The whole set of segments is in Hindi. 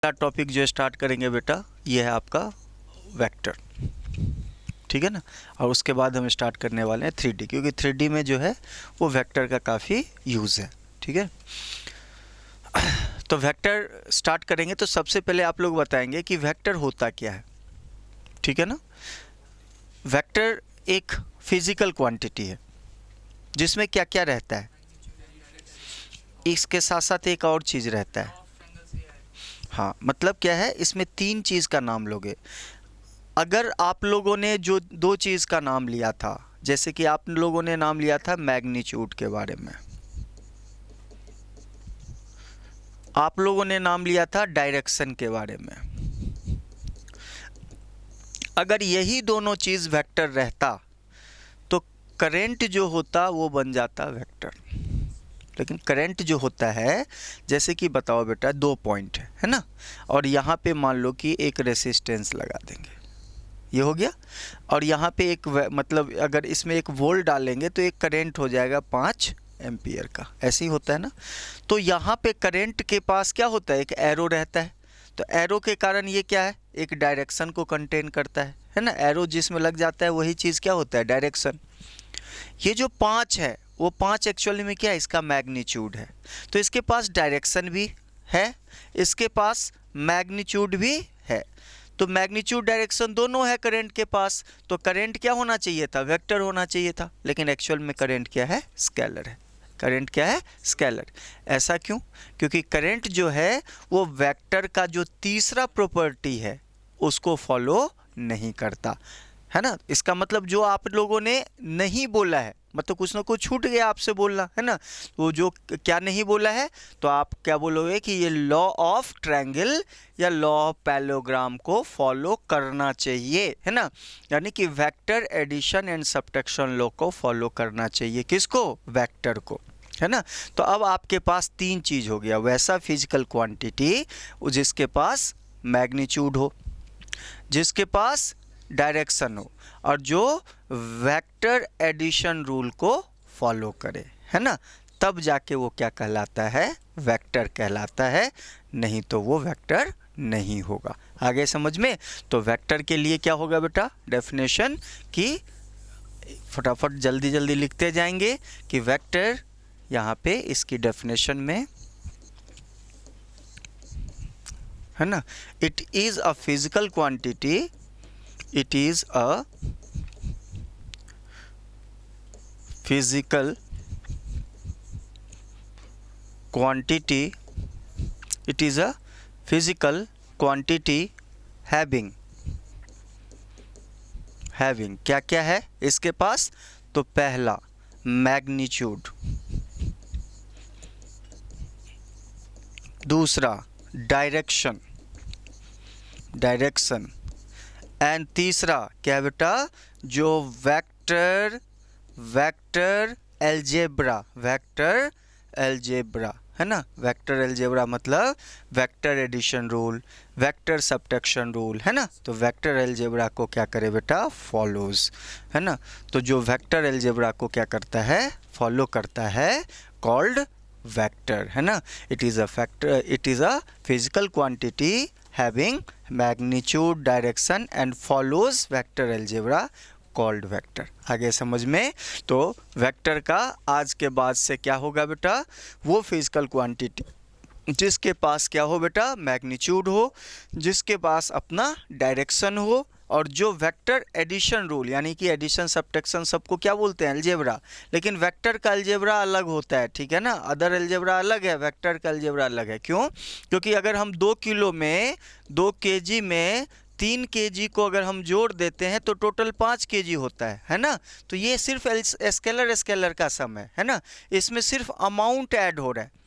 पहला टॉपिक जो स्टार्ट करेंगे बेटा ये है आपका वेक्टर, ठीक है ना। और उसके बाद हम स्टार्ट करने वाले हैं 3D, क्योंकि 3D में जो है वो वेक्टर का काफ़ी यूज़ है, ठीक है। तो वेक्टर स्टार्ट करेंगे तो सबसे पहले आप लोग बताएंगे कि वेक्टर होता क्या है, ठीक है ना। वेक्टर एक फिजिकल क्वांटिटी है जिसमें क्या क्या रहता है, इसके साथ साथ एक और चीज़ रहता है। हाँ, मतलब क्या है, इसमें 3 चीज़ का नाम लोगे। अगर आप लोगों ने जो 2 चीज़ का नाम लिया था, जैसे कि आप लोगों ने नाम लिया था मैग्नीट्यूड के बारे में, आप लोगों ने नाम लिया था डायरेक्शन के बारे में, अगर यही दोनों चीज़ वेक्टर रहता तो करंट जो होता वो बन जाता वेक्टर। लेकिन करंट जो होता है, जैसे कि बताओ बेटा 2 पॉइंट है ना, और यहाँ पे मान लो कि एक रेसिस्टेंस लगा देंगे, ये हो गया। और यहाँ पे एक मतलब अगर इसमें एक वोल्ट डालेंगे तो एक करंट हो जाएगा 5 एम्पियर का, ऐसे ही होता है ना। तो यहाँ पे करंट के पास क्या होता है, एक एरो रहता है। तो एरो के कारण ये क्या है, एक डायरेक्शन को कंटेन करता है ना। एरो जिसमें लग जाता है वही चीज़ क्या होता है, डायरेक्शन। ये जो 5 है वो 5 एक्चुअली में क्या है, इसका मैग्नीट्यूड है। तो इसके पास डायरेक्शन भी है, इसके पास मैग्नीट्यूड भी है। तो मैग्नीट्यूड डायरेक्शन दोनों है करंट के पास। तो करंट क्या होना चाहिए था, वेक्टर होना चाहिए था। लेकिन एक्चुअल में करंट क्या है, स्केलर है। करंट क्या है, स्केलर। ऐसा क्यों, क्योंकि करंट जो है वो वेक्टर का जो तीसरा प्रॉपर्टी है उसको फॉलो नहीं करता, है ना। इसका मतलब जो आप लोगों ने नहीं बोला है, मतलब कुछ ना कुछ छूट गया आपसे बोलना, है ना। वो जो क्या नहीं बोला है, तो आप क्या बोलोगे कि ये लॉ ऑफ ट्रायंगल या लॉ ऑफ पैरेललोग्राम को फॉलो करना चाहिए, है ना। यानी कि vector addition and subtraction law को फॉलो करना चाहिए, किसको, वेक्टर को, है ना। तो अब आपके पास 3 चीज़ हो गया, वैसा फिजिकल क्वांटिटी जिसके पास मैग्नीट्यूड हो, जिसके पास डायरेक्शन हो, और जो वेक्टर एडिशन रूल को फॉलो करे, है ना। तब जाके वो क्या कहलाता है, वेक्टर कहलाता है, नहीं तो वो वेक्टर नहीं होगा। आगे समझ में। तो वेक्टर के लिए क्या होगा बेटा, डेफिनेशन की फटाफट जल्दी जल्दी लिखते जाएंगे कि वेक्टर यहाँ पे इसकी डेफिनेशन में, है ना, it is a physical quantity, it is a physical quantity, it is a physical quantity having क्या क्या है इसके पास, तो पहला मैग्नीट्यूड, दूसरा डायरेक्शन एंड तीसरा क्या बेटा, जो वेक्टर एल्जेब्रा, है ना। वेक्टर एल्जेब्रा मतलब vector addition rule, vector subtraction rule, है ना। तो वेक्टर एल्जेब्रा को क्या करे बेटा, फॉलोज, है ना। तो जो वेक्टर एल्जेब्रा को क्या करता है, फॉलो करता है, कॉल्ड वेक्टर, है ना। It is a physical quantity having magnitude, direction and follows vector algebra called vector। आगे समझ में। तो वेक्टर का आज के बाद से क्या होगा बेटा, वो फिजिकल क्वांटिटी जिसके पास क्या हो बेटा, मैग्नीट्यूड हो, जिसके पास अपना डायरेक्शन हो, और जो वेक्टर एडिशन रूल, यानी कि एडिशन सब्ट्रैक्शन सबको क्या बोलते हैं, अलजेब्रा। लेकिन वेक्टर का अलजेब्रा अलग होता है, ठीक है ना। अदर अलजेब्रा अलग है, वेक्टर का अलजेब्रा अलग है। क्यों, क्योंकि अगर हम 2 किलो में 2 केजी में 3 केजी को अगर हम जोड़ देते हैं तो टोटल 5 केजी होता है ना। तो ये सिर्फ स्केलर का सम है ना। इसमें सिर्फ अमाउंट ऐड हो रहा है।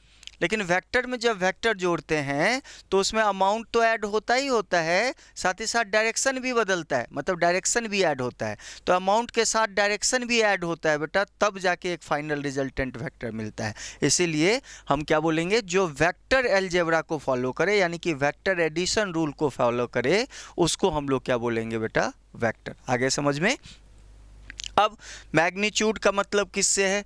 लेकिन वेक्टर में जब वेक्टर जोड़ते हैं तो उसमें अमाउंट तो ऐड होता ही होता है, साथ ही साथ डायरेक्शन भी बदलता है, मतलब डायरेक्शन भी ऐड होता है। तो अमाउंट के साथ डायरेक्शन भी ऐड होता है बेटा, तब जाके एक फाइनल रिजल्टेंट वेक्टर मिलता है। इसीलिए हम क्या बोलेंगे, जो वेक्टर एल्जेब्रा को फॉलो करे, यानी कि वेक्टर एडिशन रूल को फॉलो करे, उसको हम लोग क्या बोलेंगे बेटा, वेक्टर। आगे समझ में। अब मैग्नीट्यूड का मतलब किससे है,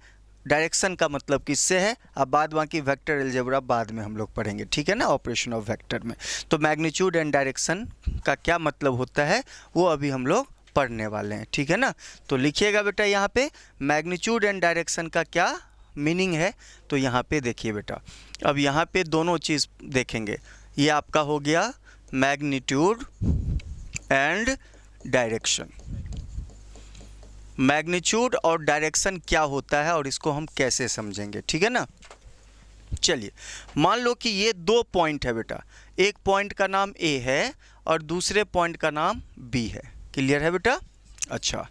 डायरेक्शन का मतलब किससे है, अब बाद बाकी वेक्टर अलजेब्रा बाद में हम लोग पढ़ेंगे, ठीक है ना, ऑपरेशन ऑफ वेक्टर में। तो मैग्नीट्यूड एंड डायरेक्शन का क्या मतलब होता है वो अभी हम लोग पढ़ने वाले हैं, ठीक है ना। तो लिखिएगा बेटा यहाँ पे मैग्नीट्यूड एंड डायरेक्शन का क्या मीनिंग है। तो यहाँ पे देखिए बेटा, अब यहाँ पे दोनों चीज़ देखेंगे। ये आपका हो गया मैग्नीट्यूड एंड डायरेक्शन। मैग्नीट्यूड और डायरेक्शन क्या होता है और इसको हम कैसे समझेंगे, ठीक है ना। चलिए मान लो कि ये दो पॉइंट है बेटा, एक पॉइंट का नाम ए है और दूसरे पॉइंट का नाम बी है। क्लियर है बेटा। अच्छा,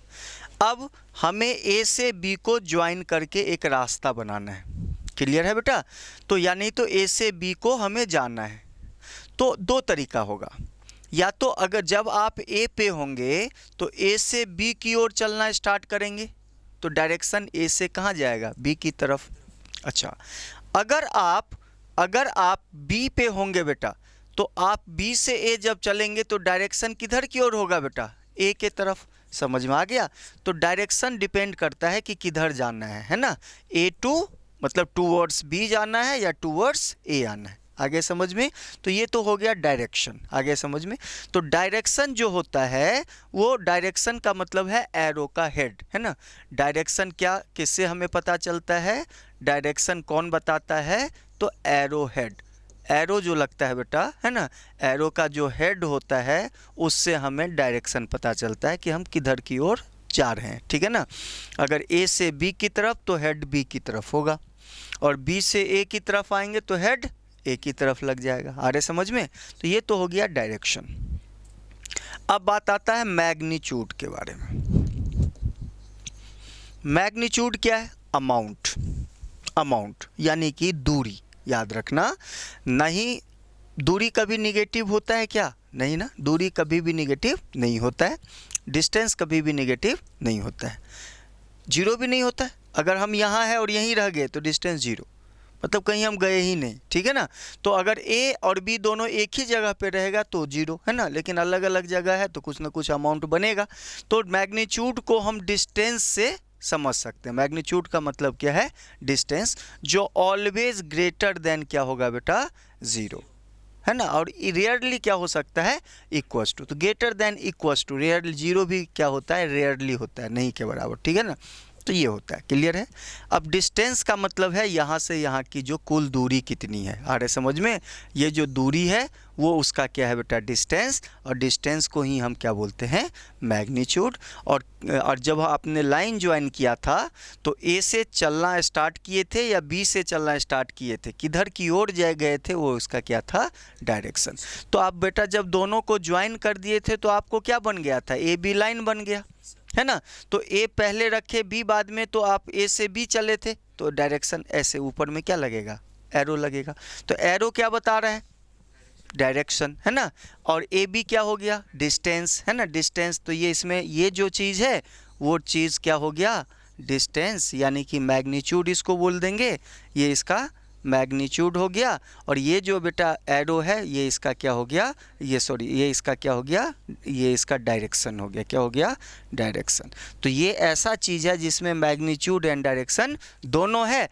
अब हमें ए से बी को ज्वाइन करके एक रास्ता बनाना है। क्लियर है बेटा। तो यानी तो ए से बी को हमें जाना है। तो दो तरीका होगा, या तो अगर जब आप ए पे होंगे तो ए से बी की ओर चलना स्टार्ट करेंगे तो डायरेक्शन ए से कहाँ जाएगा, बी की तरफ। अच्छा, अगर आप बी पे होंगे बेटा तो आप बी से ए जब चलेंगे तो डायरेक्शन किधर की ओर होगा बेटा, ए के तरफ। समझ में आ गया। तो डायरेक्शन डिपेंड करता है कि किधर जाना है ना। ए टू मतलब टूवर्ड्स बी जाना है या टूवर्ड्स ए आना है। आगे समझ में। तो ये तो हो गया डायरेक्शन। आगे समझ में। तो डायरेक्शन जो होता है वो डायरेक्शन का मतलब है एरो का हेड, है ना। डायरेक्शन क्या किससे हमें पता चलता है, डायरेक्शन कौन बताता है, तो एरो हेड। एरो जो लगता है बेटा, है ना, एरो का जो हेड होता है उससे हमें डायरेक्शन पता चलता है कि हम किधर की ओर जा रहे हैं, ठीक है ना। अगर ए से बी की तरफ तो हेड बी की तरफ होगा, और बी से ए की तरफ आएंगे तो हेड ए की तरफ लग जाएगा। आ रहे समझ में। तो ये तो हो गया डायरेक्शन। अब बात आता है मैग्नीट्यूड के बारे में। मैग्नीट्यूड क्या है, अमाउंट। अमाउंट यानी कि दूरी। याद रखना, नहीं दूरी कभी निगेटिव होता है क्या, नहीं ना, दूरी कभी भी निगेटिव नहीं होता है। डिस्टेंस कभी भी निगेटिव नहीं होता है, जीरो भी नहीं होता है। अगर हम यहाँ हैं और यहीं रह गए तो डिस्टेंस जीरो, मतलब कहीं हम गए ही नहीं, ठीक है ना। तो अगर ए और बी दोनों एक ही जगह पे रहेगा तो जीरो, है ना, लेकिन अलग अलग जगह है तो कुछ ना कुछ अमाउंट बनेगा। तो मैग्नीट्यूड को हम डिस्टेंस से समझ सकते हैं। मैग्नीट्यूड का मतलब क्या है, डिस्टेंस, जो ऑलवेज ग्रेटर देन क्या होगा बेटा, ज़ीरो, है ना। और रेयरली क्या हो सकता है, इक्वल्स टू। तो greater than equals to, rarely zero भी क्या होता है, रेयरली होता है, नहीं के बराबर, ठीक है ना। तो ये होता है। क्लियर है। अब डिस्टेंस का मतलब है यहाँ से यहाँ की जो कुल दूरी कितनी है। आ रहे समझ में। ये जो दूरी है वो उसका क्या है बेटा, डिस्टेंस। और डिस्टेंस को ही हम क्या बोलते हैं, मैग्नीट्यूड। और जब आपने लाइन ज्वाइन किया था तो ए से चलना स्टार्ट किए थे या बी से चलना स्टार्ट किए थे, किधर की ओर जाए गए थे, वो उसका क्या था, डायरेक्शन। तो आप बेटा जब दोनों को ज्वाइन कर दिए थे तो आपको क्या बन गया था, ए बी लाइन बन गया, है ना। तो ए पहले रखे बी बाद में, तो आप ए से बी चले थे तो डायरेक्शन ऐसे ऊपर में क्या लगेगा, एरो लगेगा। तो एरो क्या बता रहा है, डायरेक्शन, है ना। और ए बी क्या हो गया, डिस्टेंस, है ना, डिस्टेंस। तो ये इसमें ये जो चीज़ है वो चीज़ क्या हो गया, डिस्टेंस, यानी कि मैग्नीट्यूड इसको बोल देंगे। ये इसका मैग्नीट्यूड हो गया। और ये जो बेटा एरो है ये इसका क्या हो गया, ये इसका क्या हो गया, ये इसका डायरेक्शन हो गया। क्या हो गया, डायरेक्शन। तो ये ऐसा चीज़ है जिसमें मैग्नीट्यूड एंड डायरेक्शन दोनों है।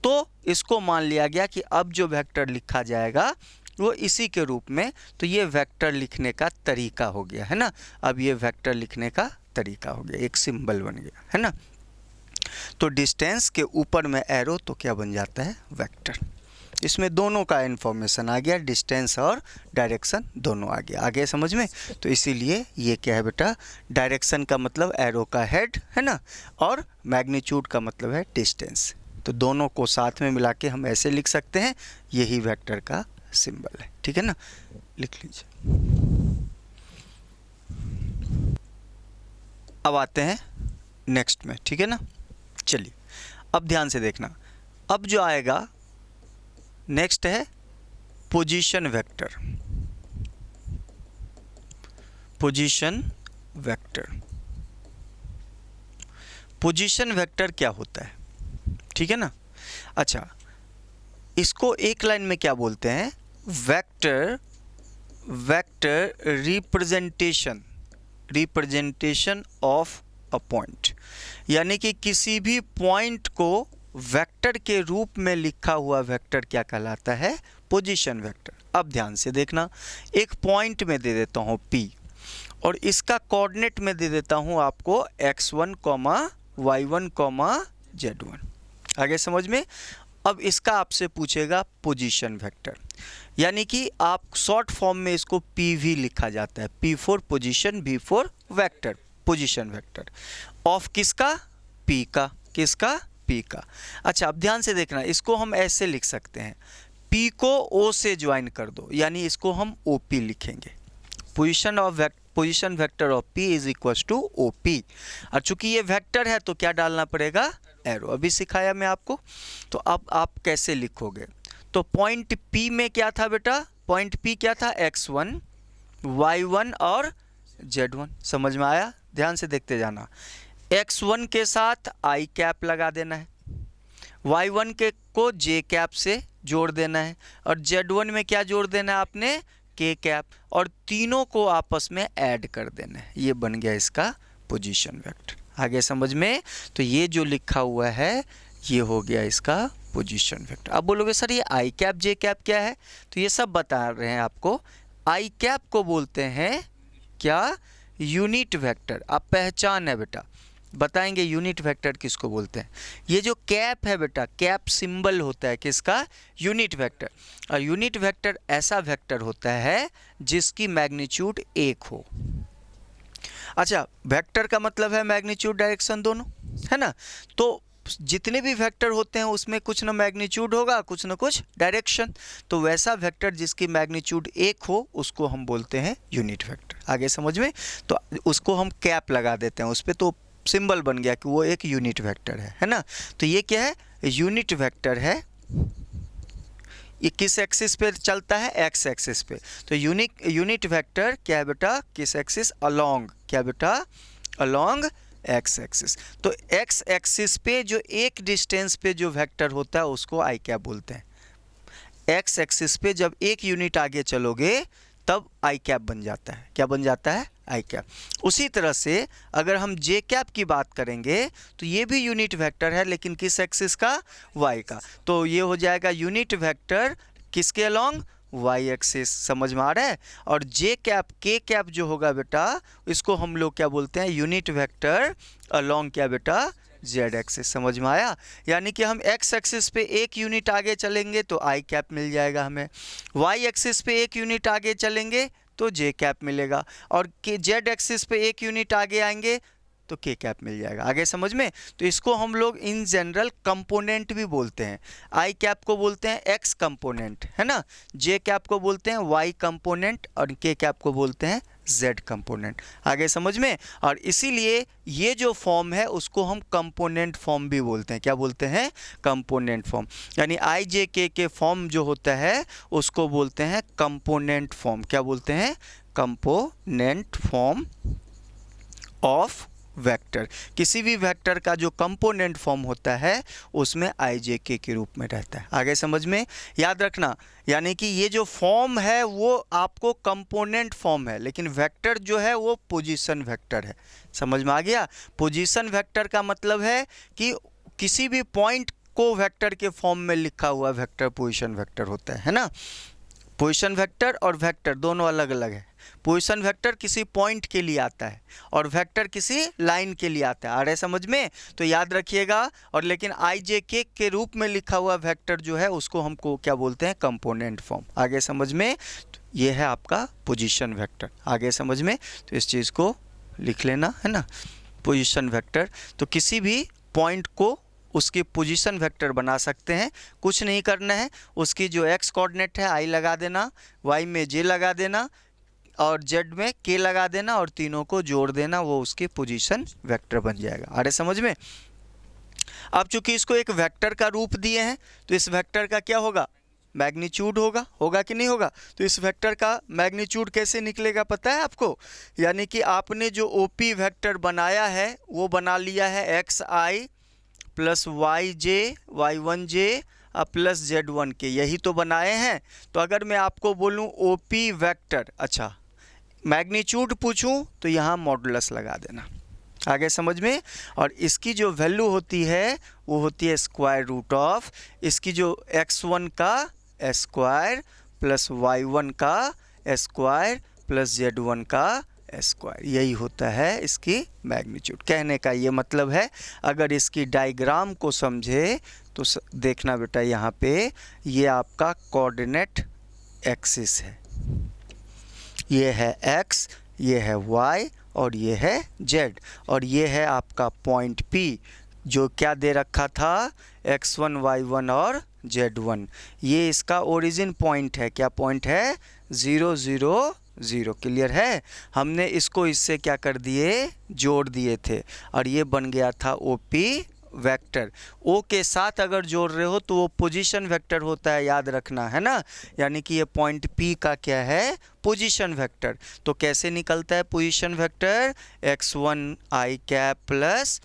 तो इसको मान लिया गया कि अब जो वेक्टर लिखा जाएगा वो इसी के रूप में। तो ये वेक्टर लिखने का तरीका हो गया, है ना। अब ये वेक्टर लिखने का तरीका हो गया, एक सिंबल बन गया, है ना। तो डिस्टेंस के ऊपर में एरो तो क्या बन जाता है, वेक्टर। इसमें दोनों का इन्फॉर्मेशन आ गया, डिस्टेंस और डायरेक्शन दोनों आ गया। आगे समझ में। तो इसीलिए ये क्या है बेटा, डायरेक्शन का मतलब एरो का हेड, है ना, और मैग्नीट्यूड का मतलब है डिस्टेंस। तो दोनों को साथ में मिला के हम ऐसे लिख सकते हैं, यही वेक्टर का सिंबल है, ठीक है ना। लिख लीजिए। अब आते हैं नेक्स्ट में, ठीक है ना। चलिए अब ध्यान से देखना। अब जो आएगा नेक्स्ट है position vector. Position vector, position vector क्या होता है, ठीक है ना। अच्छा, इसको एक लाइन में क्या बोलते हैं, vector, vector representation, representation of a point. यानी कि किसी भी पॉइंट को वेक्टर के रूप में लिखा हुआ वेक्टर क्या कहलाता है? Position vector. अब ध्यान से देखना, एक पॉइंट में दे देता हूँ P और इसका कोऑर्डिनेट में दे देता हूँ आपको x1, y1, z1। आगे समझ में? अब इसका आपसे पूछेगा पोजीशन वेक्टर, यानी कि आप शॉर्ट फॉर्म में इसको PV लिखा जाता है, P for position, V for vector, position vector of किसका? P का। किसका? P का। अच्छा, अब ध्यान से देखना, इसको हम ऐसे लिख सकते हैं, P को O से ज्वाइन कर दो, यानी इसको हम OP लिखेंगे। Position vector of P is equal to OP। और चूंकि ये वेक्टर है तो क्या डालना पड़ेगा? एरो। अभी सिखाया मैं आपको। तो अब आप कैसे लिखोगे? तो पॉइंट P में क्या था बेटा? पॉइंट P क्या था? x1, y1 और z1। समझ में आया? ध्यान से देखते जाना। x1 के साथ i कैप लगा देना है, y1 के को j कैप से जोड़ देना है, और z1 में क्या जोड़ देना है आपने? k कैप, और तीनों को आपस में ऐड कर देना है। ये बन गया इसका पोजीशन वेक्टर। आगे समझ में? तो ये जो लिखा हुआ है ये हो गया इसका पोजीशन वेक्टर। अब बोलोगे सर ये i कैप j कैप क्या है? तो ये सब बता रहे हैं आपको। i कैप को बोलते हैं क्या? Unit vector. अब पहचान है बेटा, बताएंगे यूनिट वेक्टर किसको बोलते हैं। ये जो कैप है बेटा, कैप सिंबल होता है किसका? Unit vector. और यूनिट वेक्टर ऐसा वेक्टर होता है जिसकी मैग्नीट्यूड 1 हो। अच्छा, वेक्टर का मतलब है मैग्नीट्यूड डायरेक्शन दोनों, है ना? तो जितने भी वेक्टर होते हैं उसमें कुछ ना मैग्नीट्यूड होगा, कुछ ना कुछ डायरेक्शन। तो वैसा वेक्टर जिसकी मैग्नीट्यूड 1 हो उसको हम बोलते हैं यूनिट वेक्टर। आगे समझ में? तो उसको हम कैप लगा देते हैं उस पर, तो सिंबल बन गया कि वो एक यूनिट वेक्टर है ना? तो ये क्या है? यूनिट वेक्टर है। ये किस एक्सिस पे चलता है? एक्स एक्सिस पे। तो यूनिट वेक्टर क्या है बेटा? किस एक्सिस? अलोंग। क्या बेटा? Along x axis. तो एक्स एक्सिस पे जो एक डिस्टेंस पे जो वेक्टर होता है उसको आई कैप बोलते हैं। एक्स एक्सिस पे जब एक यूनिट आगे चलोगे तब आई कैप बन जाता है। क्या बन जाता है? आई कैप। उसी तरह से अगर हम जे कैप की बात करेंगे तो ये भी यूनिट वेक्टर है, लेकिन किस एक्सिस का? वाई का। तो ये हो जाएगा यूनिट वेक्टर किसके अलोंग? Y axis. समझ में आ रहा है? और जे कैप, के कैप जो होगा बेटा, इसको हम लोग क्या बोलते हैं? यूनिट वेक्टर अलोंग क्या बेटा? Z axis. समझ में आया? यानी कि हम एक्स एक्सिस पे एक यूनिट आगे चलेंगे तो आई कैप मिल जाएगा हमें, वाई एक्सिस पे एक यूनिट आगे चलेंगे तो जे कैप मिलेगा, और के जेड एक्सिस पे एक यूनिट आगे आएंगे तो के कैप मिल जाएगा। आगे समझ में? तो इसको हम लोग इन जनरल कंपोनेंट भी बोलते हैं। आई कैप को बोलते हैं एक्स कंपोनेंट, है ना? जे कैप को बोलते हैं वाई कंपोनेंट, और के कैप को बोलते हैं जेड कंपोनेंट। आगे समझ में? और इसीलिए ये जो फॉर्म है उसको हम कंपोनेंट फॉर्म भी बोलते हैं। क्या बोलते हैं? Component form. यानी आई जे के फॉर्म जो होता है उसको बोलते हैं कंपोनेंट फॉर्म। क्या बोलते हैं? Component form of vector. किसी भी वेक्टर का जो कंपोनेंट फॉर्म होता है उसमें आई जे के रूप में रहता है। आगे समझ में? याद रखना, यानी कि ये जो फॉर्म है वो आपको कंपोनेंट फॉर्म है, लेकिन वेक्टर जो है वो पोजीशन वेक्टर है। समझ में आ गया? पोजीशन वेक्टर का मतलब है कि किसी भी पॉइंट को वेक्टर के फॉर्म में लिखा हुआ वेक्टर पोजीशन वेक्टर होता है ना? पोजीशन वेक्टर और वेक्टर दोनों अलग अलग है। पोजीशन वेक्टर किसी पॉइंट के लिए आता है और वेक्टर किसी लाइन के लिए आता है। आ रहा है समझ में? तो याद रखिएगा। और लेकिन आई जे के रूप में लिखा हुआ वेक्टर जो है उसको हमको क्या बोलते हैं? Component form. आगे समझ में? तो ये है आपका पोजीशन वेक्टर। आगे समझ में? तो इस चीज़ को लिख लेना, है ना? Position vector. तो किसी भी पॉइंट को उसकी पोजीशन वेक्टर बना सकते हैं। कुछ नहीं करना है, उसकी जो एक्स कोऑर्डिनेट है आई लगा देना, वाई में जे लगा देना, और जेड में के लगा देना, और तीनों को जोड़ देना, वो उसकी पोजीशन वेक्टर बन जाएगा। अरे समझ में? अब चूंकि इसको एक वेक्टर का रूप दिए हैं तो इस वेक्टर का क्या होगा? मैग्नीट्यूड होगा। होगा कि नहीं होगा? तो इस वेक्टर का मैग्नीट्यूड कैसे निकलेगा पता है आपको? यानी कि आपने जो ओपी वेक्टर बनाया है वो बना लिया है एक्स आई प्लस वाई जे, y1 जे प्लस z1 के, यही तो बनाए हैं। तो अगर मैं आपको बोलूं ओपी वेक्टर, अच्छा मैग्नीट्यूड पूछूं तो यहाँ मॉडुलस लगा देना। आगे समझ में। और इसकी जो वैल्यू होती है वो होती है स्क्वायर रूट ऑफ इसकी जो x1 का स्क्वायर प्लस y1 का स्क्वायर प्लस z1 का स्क्वायर, यही होता है इसकी मैग्नीट्यूड। कहने का ये मतलब है, अगर इसकी डायग्राम को समझे तो देखना बेटा, यहाँ पे ये आपका कोऑर्डिनेट एक्सिस है, ये है x, ये है y और ये है z, और ये है आपका पॉइंट P जो क्या दे रखा था, x1 y1 और z1। ये इसका ओरिजिन पॉइंट है, क्या पॉइंट है, 0 0 0। क्लियर है। हमने इसको इससे क्या कर दिए, जोड़ दिए थे, और ये बन गया था OP वेक्टर। ओ के साथ अगर जोड़ रहे हो तो वो पोजीशन वेक्टर होता है, याद रखना है ना। यानी कि ये पॉइंट P का क्या है, पोजीशन वेक्टर। तो कैसे निकलता है position vector, x1 i cap plus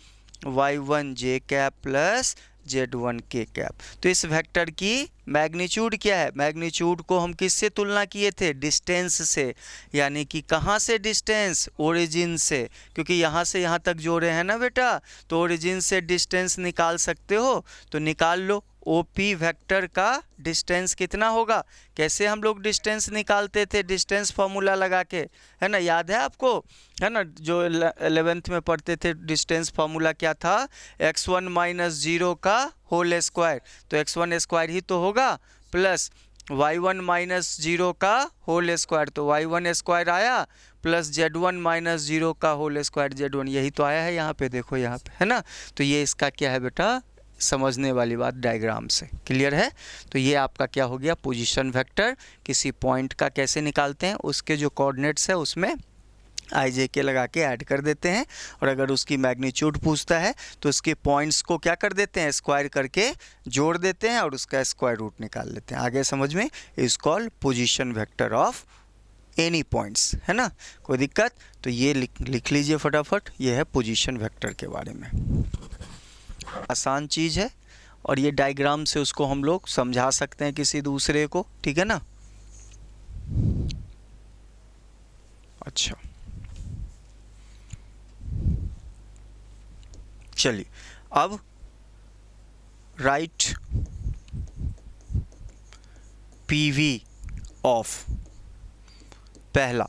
y1 j cap plus z1 k cap. तो इस वेक्टर की मैग्नीट्यूड क्या है, मैग्नीट्यूड को हम किससे तुलना किए थे, डिस्टेंस से। यानी कि कहाँ से डिस्टेंस, ओरिजिन से, क्योंकि यहाँ से यहाँ तक जोड़े हैं ना बेटा, तो ओरिजिन से डिस्टेंस निकाल सकते हो, तो निकाल लो। OP वेक्टर का डिस्टेंस कितना होगा, कैसे हम लोग डिस्टेंस निकालते थे, डिस्टेंस फॉर्मूला लगा के, है ना, याद है आपको, है ना, जो 11th में पढ़ते थे। डिस्टेंस फार्मूला क्या था, x1 माइनस 0 का होल स्क्वायर, तो x1 स्क्वायर ही तो होगा, प्लस y1 माइनस 0 का होल स्क्वायर, तो y1 स्क्वायर आया, प्लस z1 माइनस 0 का होल स्क्वायर z1, यही तो आया है यहाँ पे, देखो यहाँ पे, है ना। तो ये इसका क्या है बेटा, समझने वाली बात डायग्राम से। क्लियर है। तो ये आपका क्या हो गया, पोजीशन वेक्टर। किसी पॉइंट का कैसे निकालते हैं, उसके जो कोऑर्डिनेट्स है उसमें आई जे के लगा के ऐड कर देते हैं, और अगर उसकी मैग्नीट्यूड पूछता है तो उसके पॉइंट्स को क्या कर देते हैं, स्क्वायर करके जोड़ देते हैं और उसका स्क्वायर रूट निकाल लेते हैं। आगे समझ में, is called position vector of any points, है ना, कोई दिक्कत। तो ये लिख लीजिए फटाफट, ये है पोजीशन वेक्टर के बारे में। आसान चीज़ है, और ये डायग्राम से उसको हम लोग समझा सकते हैं किसी दूसरे को, ठीक है ना। अच्छा, चलिए अब राइट PV ऑफ पहला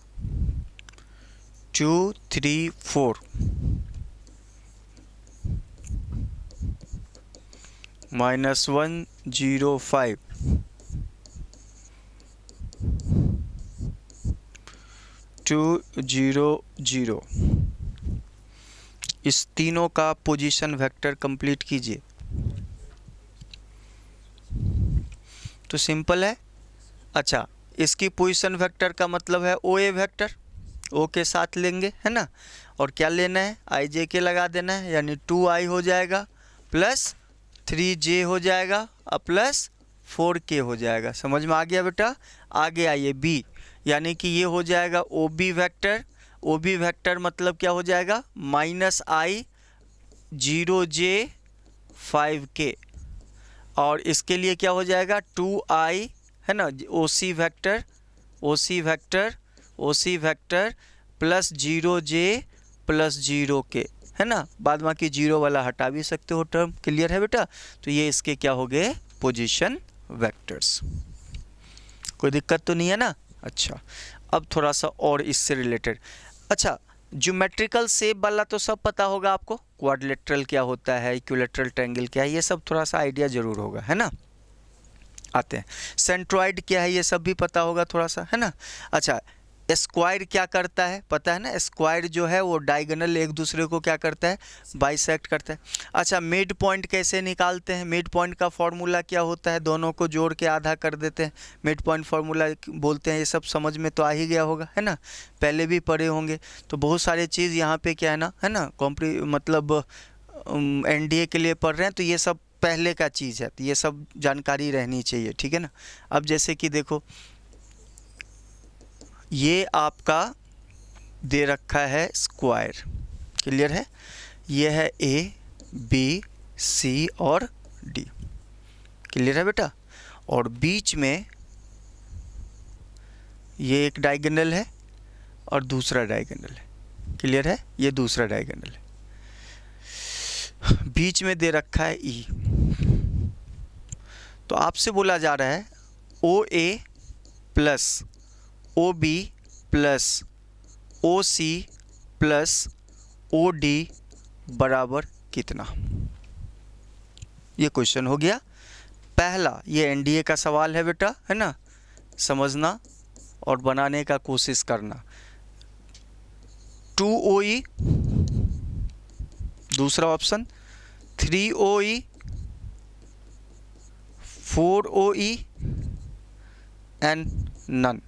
2 3 4 -1 0 5 2 0 0, इस तीनों का पोजीशन वेक्टर कंप्लीट कीजिए। तो सिंपल है। अच्छा, इसकी पोजीशन वेक्टर का मतलब है OA वेक्टर, O के साथ लेंगे, है ना, और क्या लेना है, IJ के लगा देना है, यानी 2i हो जाएगा प्लस 3j हो जाएगा और प्लस 4k हो जाएगा। समझ में आ गया बेटा। आगे आइए B, यानी कि ये हो जाएगा OB वेक्टर। OB वेक्टर मतलब क्या हो जाएगा, -i 0j 5k, और इसके लिए क्या हो जाएगा 2i, है ना, OC vector, OC vector, OC vector plus 0j plus 0k, है ना, बाद बाकी 0 वाला हटा भी सकते हो टर्म। क्लियर है बेटा। तो ये इसके क्या हो गए, पोजीशन वेक्टर्स। कोई दिक्कत तो नहीं है ना। अच्छा, अब थोड़ा सा और इससे रिलेटेड। अच्छा, ज्योमेट्रिकल शेप वाला तो सब पता होगा आपको, क्वाड्रिलेटरल क्या होता है, इक्विलेटरल ट्रायंगल क्या है, ये सब थोड़ा सा आइडिया जरूर होगा, है ना। आते हैं, सेंट्रॉइड क्या है, ये सब भी पता होगा थोड़ा सा, है ना। अच्छा, स्क्वायर क्या करता है, पता है ना, स्क्वायर जो है वो डायगोनल एक दूसरे को क्या करता है, बाइसेक्ट करता है। अच्छा, मिड पॉइंट कैसे निकालते हैं, मिड पॉइंट का फॉर्मूला क्या होता है, दोनों को जोड़ के आधा कर देते हैं, मिड पॉइंट फार्मूला बोलते हैं। ये सब समझ में तो आ ही गया होगा, है ना, पहले भी पढ़े होंगे। तो बहुत सारी चीज़ यहाँ पे क्या है ना, है ना, मतलब NDA के लिए पढ़ रहे हैं तो ये सब पहले का चीज़ है, तो ये सब जानकारी रहनी चाहिए, ठीक है ना। अब जैसे कि देखो, ये आपका दे रखा है स्क्वायर, क्लियर है, ये है A B C और D, क्लियर है बेटा। और बीच में ये एक डायगोनल है और दूसरा डायगोनल है, क्लियर है, ये दूसरा डायगोनल है, बीच में दे रखा है ई, तो आपसे बोला जा रहा है O A plus O B plus O C plus O D बराबर कितना। ये क्वेश्चन हो गया पहला। ये एनडीए का सवाल है बेटा, है ना, समझना और बनाने का कोशिश करना। 2OE, दूसरा option 3OE, 4OE and none.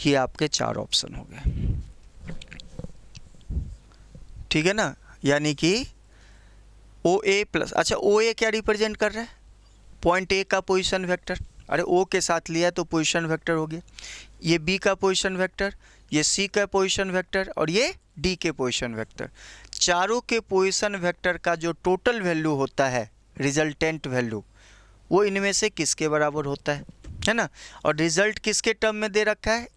ये आपके 4 ऑप्शन हो गए, ठीक है ना। यानी कि ओ ए प्लस, अच्छा ओ ए क्या रिप्रेजेंट कर रहा है, पॉइंट ए का पोजीशन वेक्टर, अरे ओ के साथ लिया तो पोजीशन वेक्टर हो गया। ये बी का पोजीशन वेक्टर, ये सी का पोजीशन वेक्टर और ये डी के पोजीशन वेक्टर। चारों के पोजीशन वेक्टर का जो टोटल वैल्यू होता है, रिजल्टेंट वैल्यू, वो इनमें से किसके बराबर होता है ना। और रिजल्ट किसके टर्म में दे रखा है,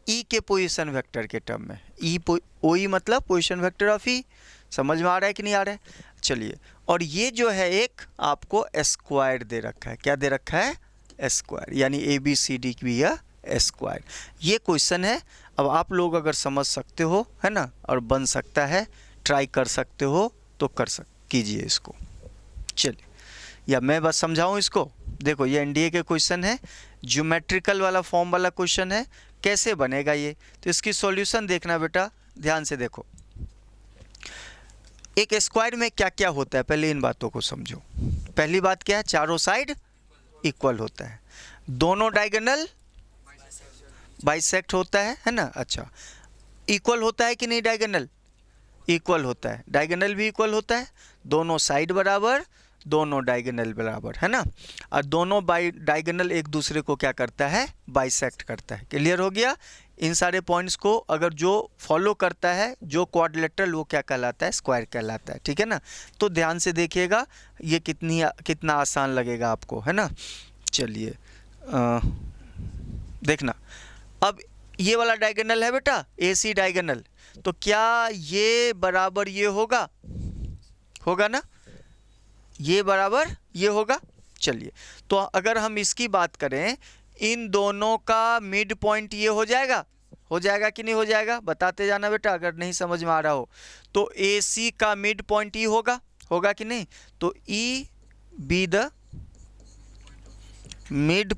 ई के पोजीशन वेक्टर के टर्म में। ई ओ ई मतलब पोजीशन वेक्टर ऑफ ई। समझ में आ रहा है कि नहीं आ रहा है। चलिए, और ये जो है एक आपको स्क्वायर दे रखा है, क्या दे रखा है, स्क्वायर, यानी ए बी सी डी की है स्क्वायर। ये क्वेश्चन है। अब आप लोग अगर समझ सकते हो, है ना, और बन सकता है, ट्राई कर सकते हो तो कीजिए इसको। चलिए, या मैं बस समझाऊं इसको। देखो ये एनडीए के क्वेश्चन है, ज्योमेट्रिकल वाला फॉर्म वाला क्वेश्चन है। कैसे बनेगा ये, तो इसकी सॉल्यूशन देखना बेटा, ध्यान से देखो। एक स्क्वायर में क्या क्या होता है, पहले इन बातों को समझो। पहली बात क्या है, चारों साइड इक्वल होता है, दोनों डायगोनल बाइसेक्ट होता है ना। अच्छा, इक्वल होता है कि नहीं, डायगोनल इक्वल होता है, डायगोनल भी इक्वल होता है, दोनों साइड बराबर, दोनों डायगोनल बराबर, है ना। और दोनों डायगोनल एक दूसरे को क्या करता है, बाइसेक्ट करता है। क्लियर हो गया। इन सारे पॉइंट्स को अगर जो फॉलो करता है, जो क्वाड्रिलेटरल, वो क्या कहलाता है, स्क्वायर कहलाता है, ठीक है ना। तो ध्यान से देखिएगा, ये कितना आसान लगेगा आपको, है ना। चलिए देखना, अब ये वाला डायगोनल है बेटा, AC डायगोनल, तो क्या ये बराबर ये होगा ना, ये बराबर ये होगा। चलिए, तो अगर हम इसकी बात करें, इन दोनों का मिड पॉइंट ये हो जाएगा कि नहीं हो जाएगा, बताते जाना बेटा अगर नहीं समझ में आ रहा हो। तो AC का मिड पॉइंट ये होगा कि नहीं, तो E be the mid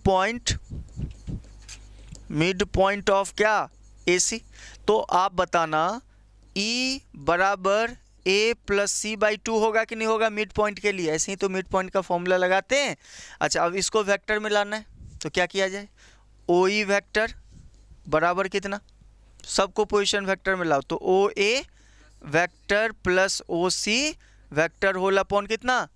point of क्या, AC। तो आप बताना E बराबर A प्लस सी बाई 2 होगा कि नहीं होगा मिड पॉइंट के लिए। ऐसे ही तो मिड पॉइंट का फॉर्मूला लगाते हैं। अच्छा, अब इसको वेक्टर में लाना है, तो क्या किया जाए, OE वेक्टर बराबर कितना, सबको पोजीशन वेक्टर में लाओ, तो OA vector plus OC vector whole upon कितना,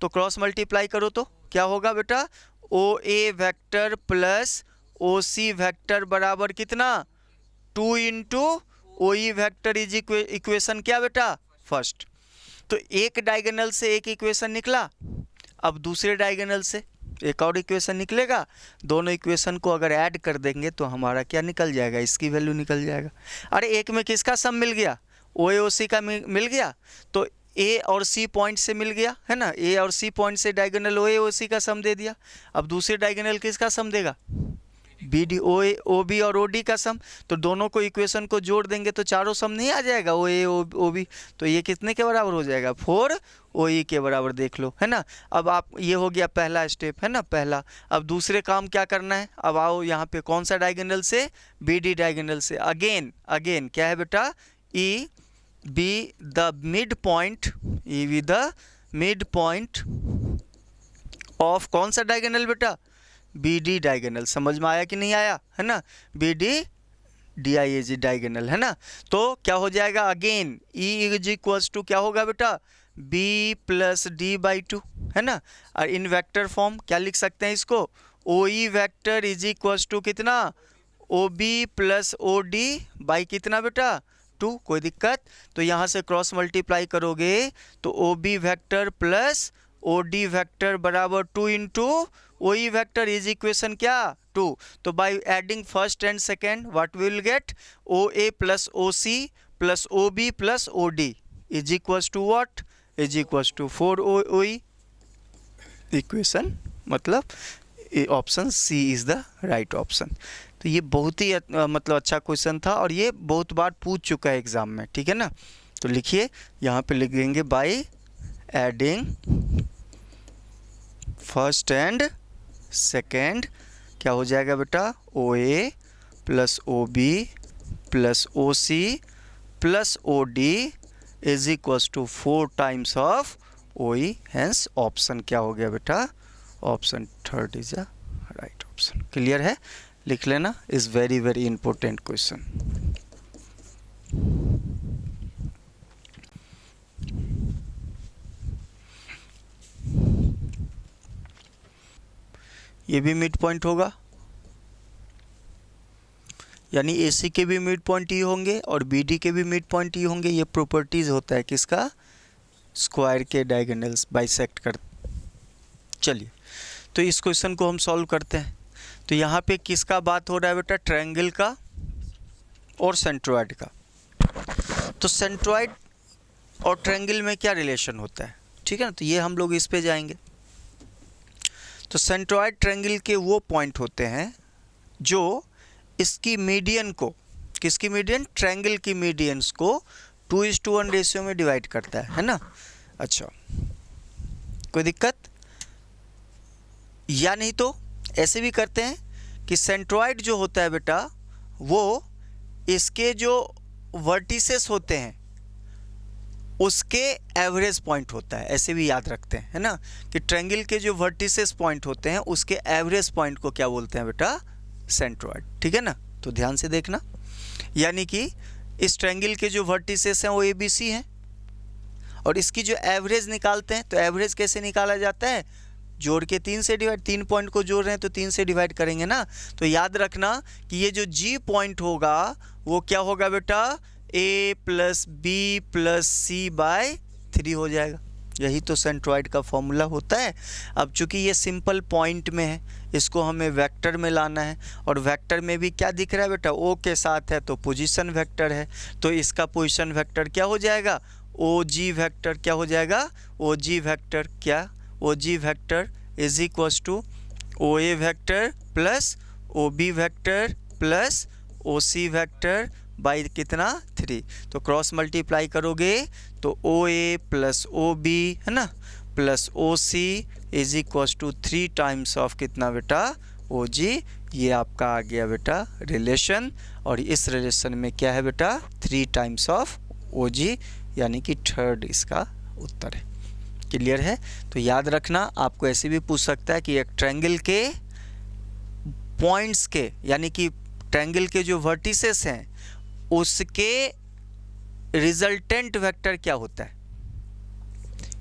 तो क्रॉस मल्टीप्लाई करो तो क्या होगा बेटा, OA vector plus OC vector बराबर कितना, 2 into OE vector is equation क्या बेटा, फर्स्ट। तो एक डायगोनल से एक इक्वेशन निकला, अब दूसरे डायगोनल से एक और इक्वेशन निकलेगा। दोनों इक्वेशन को अगर ऐड कर देंगे तो हमारा क्या निकल जाएगा, इसकी वैल्यू निकल जाएगा। अरे एक में किसका सम मिल गया, OA-OC का मिल गया, तो A और C पॉइंट से मिल गया, है ना। A और C पॉइंट से डायगोनल OA-OC का सम दे दिया। अब दूसरे डायगोनल किसका सम देगा, BD OB और OD का सम। तो दोनों को इक्वेशन को जोड़ देंगे तो चारों सम नहीं आ जाएगा, OA OB। तो ये कितने के बराबर हो जाएगा, 4 OE के बराबर, देख लो, है ना। अब आप, ये हो गया पहला स्टेप, है ना, पहला। अब दूसरे काम क्या करना है, अब आओ यहाँ पे, कौन सा डायगोनल से, BD डायगोनल से। अगेन क्या है बेटा, E be the mid point of कौन सा डायगोनल बेटा, BD डायगोनल। समझ में आया कि नहीं आया, है ना, BD DIAG डायगोनल, है ना। तो क्या हो जाएगा, again E is equals to क्या होगा बेटा, B प्लस D बाई 2, है ना। और इन वेक्टर फॉर्म क्या लिख सकते हैं इसको, OE vector is equals to कितना, OB प्लस OD बाई कितना बेटा, 2। कोई दिक्कत, तो यहाँ से क्रॉस मल्टीप्लाई करोगे तो OB vector plus OD vector बराबर 2 into OE vector is equation क्या, 2। तो by adding first and second what will get, OA plus OC plus OB plus OD, is equals to what, is equals to 4OE। Equation मतलब option C is the right option. तो ये बहुत ही मतलब अच्छा क्वेश्चन था और ये बहुत बार पूछ चुका है एग्ज़ाम में, ठीक है ना। तो लिखिए यहाँ पे लिख देंगे by adding first and second क्या हो जाएगा बेटा, OA plus OB plus OC plus OD is equals to 4 times of OE। Hence option क्या हो गया बेटा, option third is a right option. Clear है, लिख लेना, is very very important question. ये भी मिड पॉइंट होगा, यानी AC के भी मिड पॉइंट ही होंगे और BD के भी मिड पॉइंट ही होंगे। ये प्रॉपर्टीज होता है किसका, स्क्वायर के डायगोनल्स बाइसेक्ट कर। चलिए तो इस क्वेश्चन को हम सॉल्व करते हैं। तो यहाँ पे किसका बात हो रहा है बेटा, ट्रायंगल का और सेंट्रॉइड का। तो सेंट्रॉइड और ट्रायंगल में क्या रिलेशन होता है, ठीक है ना। तो ये हम लोग इस पे जाएंगे। तो सेंट्रॉइड ट्रायंगल के वो पॉइंट होते हैं जो इसकी मीडियन को, किसकी मीडियन, ट्रायंगल की मीडियंस को 2:1 रेशियो में डिवाइड करता है ना। अच्छा, कोई दिक्कत, या नहीं तो ऐसे भी करते हैं कि सेंट्रॉइड जो होता है बेटा वो इसके जो वर्टिसेस होते हैं उसके एवरेज पॉइंट होता है, ऐसे भी याद रखते हैं, है ना, कि ट्रायंगल के जो वर्टिसेस पॉइंट होते हैं उसके एवरेज पॉइंट को क्या बोलते हैं बेटा, सेंट्रॉइड, ठीक है ना। तो ध्यान से देखना, यानी कि इस ट्रायंगल के जो वर्टिसेस हैं वो ABC हैं और इसकी जो एवरेज निकालते हैं, तो एवरेज कैसे निकाला जाता है, जोड़ के 3 से डिवाइड, 3 पॉइंट को जोड़ रहे हैं तो 3 से डिवाइड करेंगे ना। तो याद रखना कि ये जो G पॉइंट होगा वो क्या होगा बेटा, A plus B plus C/3 हो जाएगा। यही तो सेंट्रॉइड का फॉर्मूला होता है। अब चूंकि ये सिंपल पॉइंट में है, इसको हमें वेक्टर में लाना है और वेक्टर में भी क्या दिख रहा है बेटा, O के साथ है तो पोजीशन वेक्टर है, तो इसका पोजीशन वेक्टर क्या हो जाएगा, OG वेक्टर। क्या हो जाएगा, OG वेक्टर। क्या, OG vector is equals to OA vector plus OB vector plus OC vector by कितना, 3। तो क्रॉस मल्टीप्लाई करोगे तो OA प्लस OB है ना plus OC is equals to 3 times of कितना बेटा, OG। ये आपका आ गया बेटा रिलेशन, और इस रिलेशन में क्या है बेटा, 3 टाइम्स ऑफ OG, यानी कि थर्ड इसका उत्तर है। क्लियर है। तो याद रखना, आपको ऐसे भी पूछ सकता है कि एक ट्रायंगल के पॉइंट्स के, यानी कि ट्रायंगल के जो वर्टिसेस हैं उसके रिजल्टेंट वेक्टर क्या होता है,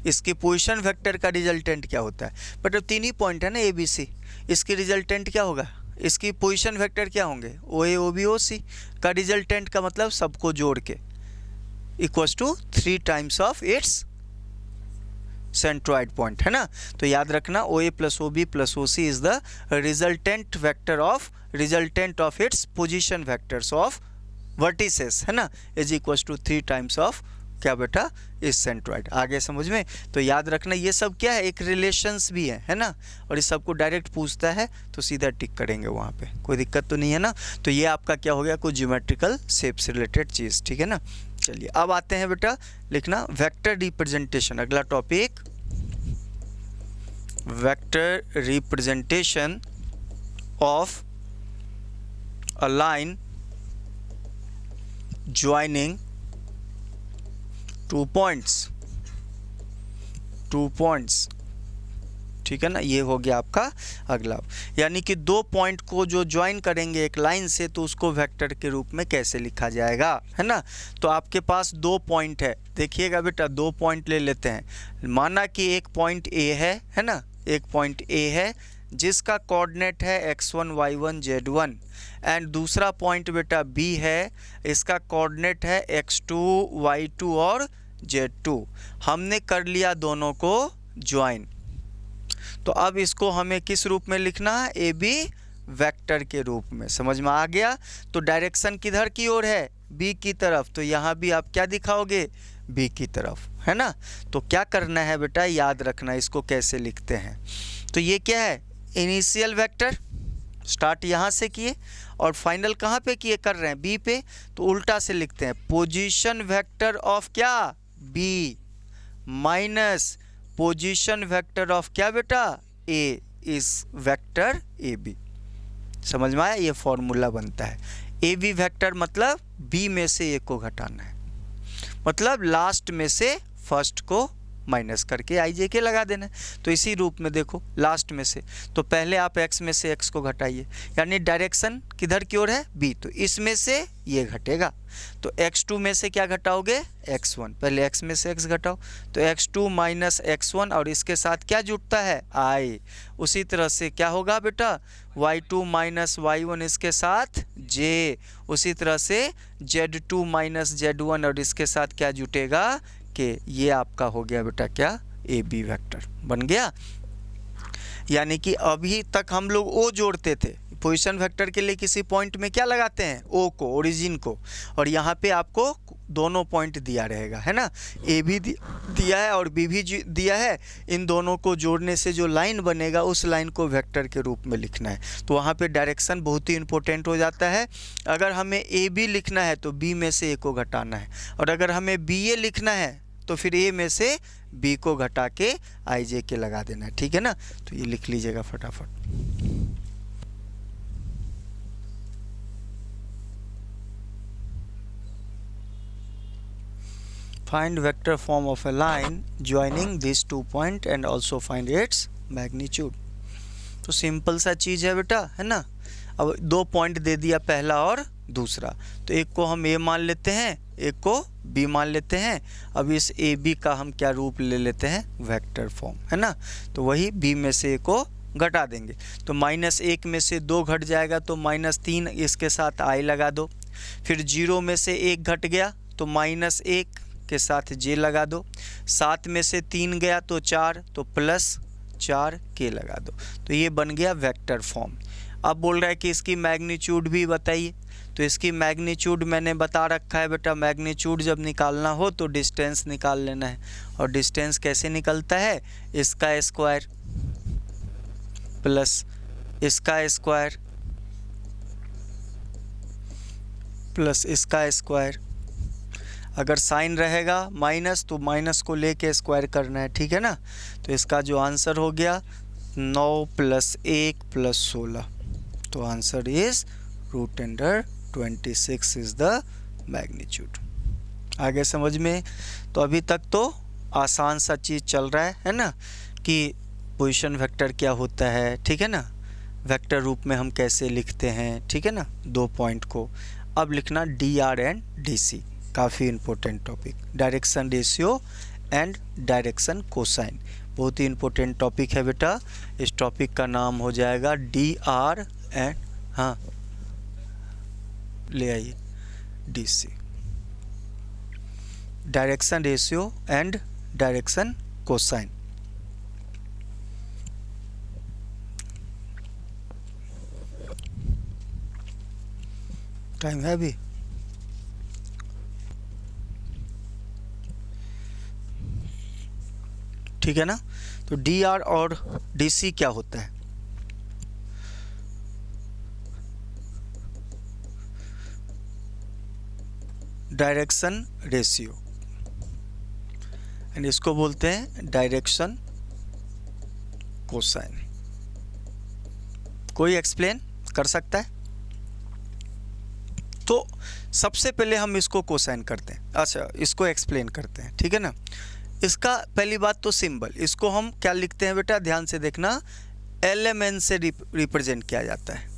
इसके पोजीशन वेक्टर का रिजल्टेंट क्या होता है। बट अब 3 ही पॉइंट है ना ABC, इसके रिजल्टेंट क्या होगा, इसकी पोजीशन वेक्टर क्या होंगे, OA OB OC का रिजल्टेंट का मतलब सबको जोड़ के equals to 3 times of its centroid point, है ना। तो याद रखना OA plus OB plus OC is the resultant vector of, resultant of its position vectors of vertices, है ना, is equals to 3 times of क्या बेटा, इस सेंट्रॉइड। आगे समझ में। तो याद रखना ये सब क्या है, एक रिलेशंस भी है ना, और इस सबको डायरेक्ट पूछता है तो सीधा टिक करेंगे वहाँ पे, कोई दिक्कत तो नहीं है ना। तो ये आपका क्या हो गया, कोई ज्योमेट्रिकल शेप से रिलेटेड चीज़, ठीक है ना। चलिए अब आते हैं बेटा लिखना वेक्टर रिप्रेजेंटेशन। अगला topic vector representation of a line joining 2 points, ठीक है ना। ये हो गया आपका अगला, यानी कि 2 पॉइंट को जो ज्वाइन करेंगे एक लाइन से तो उसको वेक्टर के रूप में कैसे लिखा जाएगा, है ना। तो आपके पास 2 पॉइंट है, देखिएगा बेटा 2 पॉइंट ले लेते हैं। माना कि एक पॉइंट A है ना, एक पॉइंट A है जिसका कोऑर्डिनेट है x1 y1 z1, एंड दूसरा पॉइंट बेटा B है, इसका कोऑर्डिनेट है x2 y2 और z2। हमने कर लिया दोनों को ज्वाइन, तो अब इसको हमें किस रूप में लिखना है, AB वेक्टर के रूप में। समझ में आ गया। तो डायरेक्शन किधर की ओर है, B की तरफ, तो यहाँ भी आप क्या दिखाओगे, बी की तरफ, है ना। तो क्या करना है बेटा, याद रखना इसको कैसे लिखते हैं। तो ये क्या है, इनिशियल वेक्टर, स्टार्ट यहाँ से किए और फाइनल कहाँ पे किए, कर रहे हैं बी पे, तो उल्टा से लिखते हैं पोजीशन वेक्टर ऑफ क्या, B, minus position vector of क्या बेटा, ए, इस वेक्टर ए बी। समझ में आया, ये फॉर्मूला बनता है। ए बी वेक्टर मतलब बी में से ए को घटाना है, मतलब लास्ट में से फर्स्ट को माइनस करके आई जे के लगा देना है। तो इसी रूप में देखो, लास्ट में से, तो पहले आप x में से x को घटाइए, यानी डायरेक्शन किधर की ओर है, b, तो इसमें से ये घटेगा। तो x2 में से क्या घटाओगे, x1, पहले x में से x घटाओ, तो x2 माइनस x1 और इसके साथ क्या जुड़ता है, i। उसी तरह से क्या होगा बेटा, y2 माइनस y1 इसके साथ j, उसी तरह से z2 माइनस z1 और इसके साथ क्या जुटेगा, कि ये आपका हो गया बेटा क्या, ए बी वेक्टर बन गया। यानी कि अभी तक हम लोग ओ जोड़ते थे, पोजीशन वेक्टर के लिए किसी पॉइंट में क्या लगाते हैं, ओ को, ओरिजिन को, और यहाँ पे आपको दोनों पॉइंट दिया रहेगा, है ना, ए भी दिया है और बी भी दिया है। इन दोनों को जोड़ने से जो लाइन बनेगा उस लाइन को वेक्टर के रूप में लिखना है। तो वहाँ पे डायरेक्शन बहुत ही इंपॉर्टेंट हो जाता है। अगर हमें ए बी लिखना है तो बी में से ए को घटाना है, और अगर हमें बी ए लिखना है तो फिर ए में से बी को घटा के आई जे के लगा देना है, ठीक है ना। तो ये लिख लीजिएगा फटाफट। Find vector form of A line joining this 2 point and also find its magnitude. तो सिंपल सा चीज़ है बेटा, है ना। अब 2 पॉइंट दे दिया, पहला और दूसरा, तो एक को हम ए मान लेते हैं, एक को बी मान लेते हैं। अब इस ए बी का हम क्या रूप ले लेते हैं, वेक्टर फॉर्म, है ना। तो वही बी में से ए को घटा देंगे, तो -1 में से 2 घट जाएगा, तो -3 इसके साथ आई लगा दो। फिर 0 में से 1 घट गया तो -1 के साथ जे लगा दो। 7 में से 3 गया तो 4, तो +4 के लगा दो। तो ये बन गया वेक्टर फॉर्म। अब बोल रहा है कि इसकी मैग्नीट्यूड भी बताइए। तो इसकी मैग्नीट्यूड मैंने बता रखा है बेटा, मैग्नीट्यूड जब निकालना हो तो डिस्टेंस निकाल लेना है। और डिस्टेंस कैसे निकलता है, इसका स्क्वायर प्लस इसका स्क्वायर प्लस इसका स्क्वायर। अगर साइन रहेगा माइनस तो माइनस को लेके स्क्वायर करना है, ठीक है ना। तो इसका जो आंसर हो गया 9 + 1 + 16, तो answer is √26 is the magnitude. आगे समझ में। तो अभी तक तो आसान सा चीज़ चल रहा है ना, कि पोजीशन वेक्टर क्या होता है, ठीक है ना, वेक्टर रूप में हम कैसे लिखते हैं, ठीक है ना, 2 पॉइंट को। अब लिखना DR एंड DC, काफ़ी important topic, direction ratio and direction cosine, बहुत ही इंपॉर्टेंट टॉपिक है बेटा। इस टॉपिक का नाम हो जाएगा DR एंड, हाँ ले आइए, DC, direction ratio and direction cosine. Time है अभी, ठीक है ना। तो DR और DC क्या होता है, डायरेक्शन रेशियो, एंड इसको बोलते हैं डायरेक्शन कोसाइन। कोई एक्सप्लेन कर सकता है? तो सबसे पहले हम इसको कोसाइन करते हैं, अच्छा इसको एक्सप्लेन करते हैं, ठीक है ना। इसका पहली बात तो सिंबल, इसको हम क्या लिखते हैं बेटा, ध्यान से देखना, LMN से रिप्रेजेंट किया जाता है।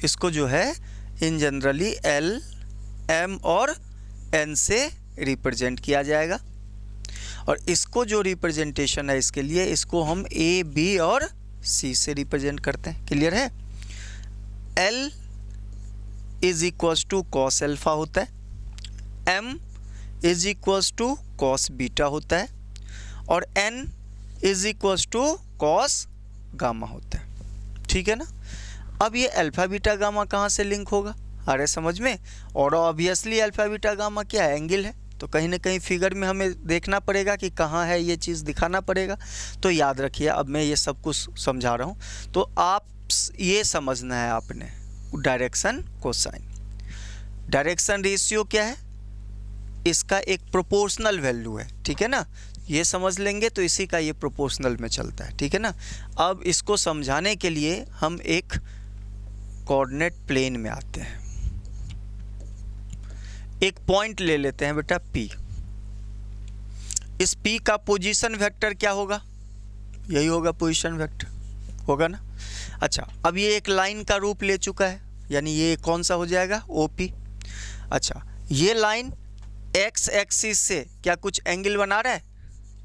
इसको जो है इन जनरली L, M और N से रिप्रेजेंट किया जाएगा। और इसको जो रिप्रेजेंटेशन है इसके लिए, इसको हम A, B और C से रिप्रेजेंट करते हैं। क्लियर है। L = cos अल्फा होता है, M = cos बीटा होता है, और N = cos गामा होता है, ठीक है ना। अब ये अल्फा बीटा गामा कहाँ से लिंक होगा, अरे समझ में। और ऑब्वियसली अल्फा बीटा गामा क्या है, एंगल है, तो कहीं ना कहीं फिगर में हमें देखना पड़ेगा कि कहाँ है ये चीज़, दिखाना पड़ेगा। तो याद रखिए, अब मैं ये सब कुछ समझा रहा हूँ, तो आप ये समझना है आपने डायरेक्शन कोसाइन। डायरेक्शन रेशियो क्या है? इसका एक प्रोपोर्शनल वैल्यू है, ठीक है ना। ये समझ लेंगे तो इसी का ये प्रोपोर्शनल में चलता है, ठीक है ना। अब इसको समझाने के लिए हम एक कोऑर्डिनेट प्लेन में आते हैं। एक पॉइंट ले लेते हैं बेटा P। इस P का पोजीशन वेक्टर क्या होगा? यही होगा पोजीशन वेक्टर, होगा ना। अच्छा, अब ये एक लाइन का रूप ले चुका है, यानी ये कौन सा हो जाएगा? OP। अच्छा, ये लाइन एक्स एक्सिस से क्या कुछ एंगल बना रहा है?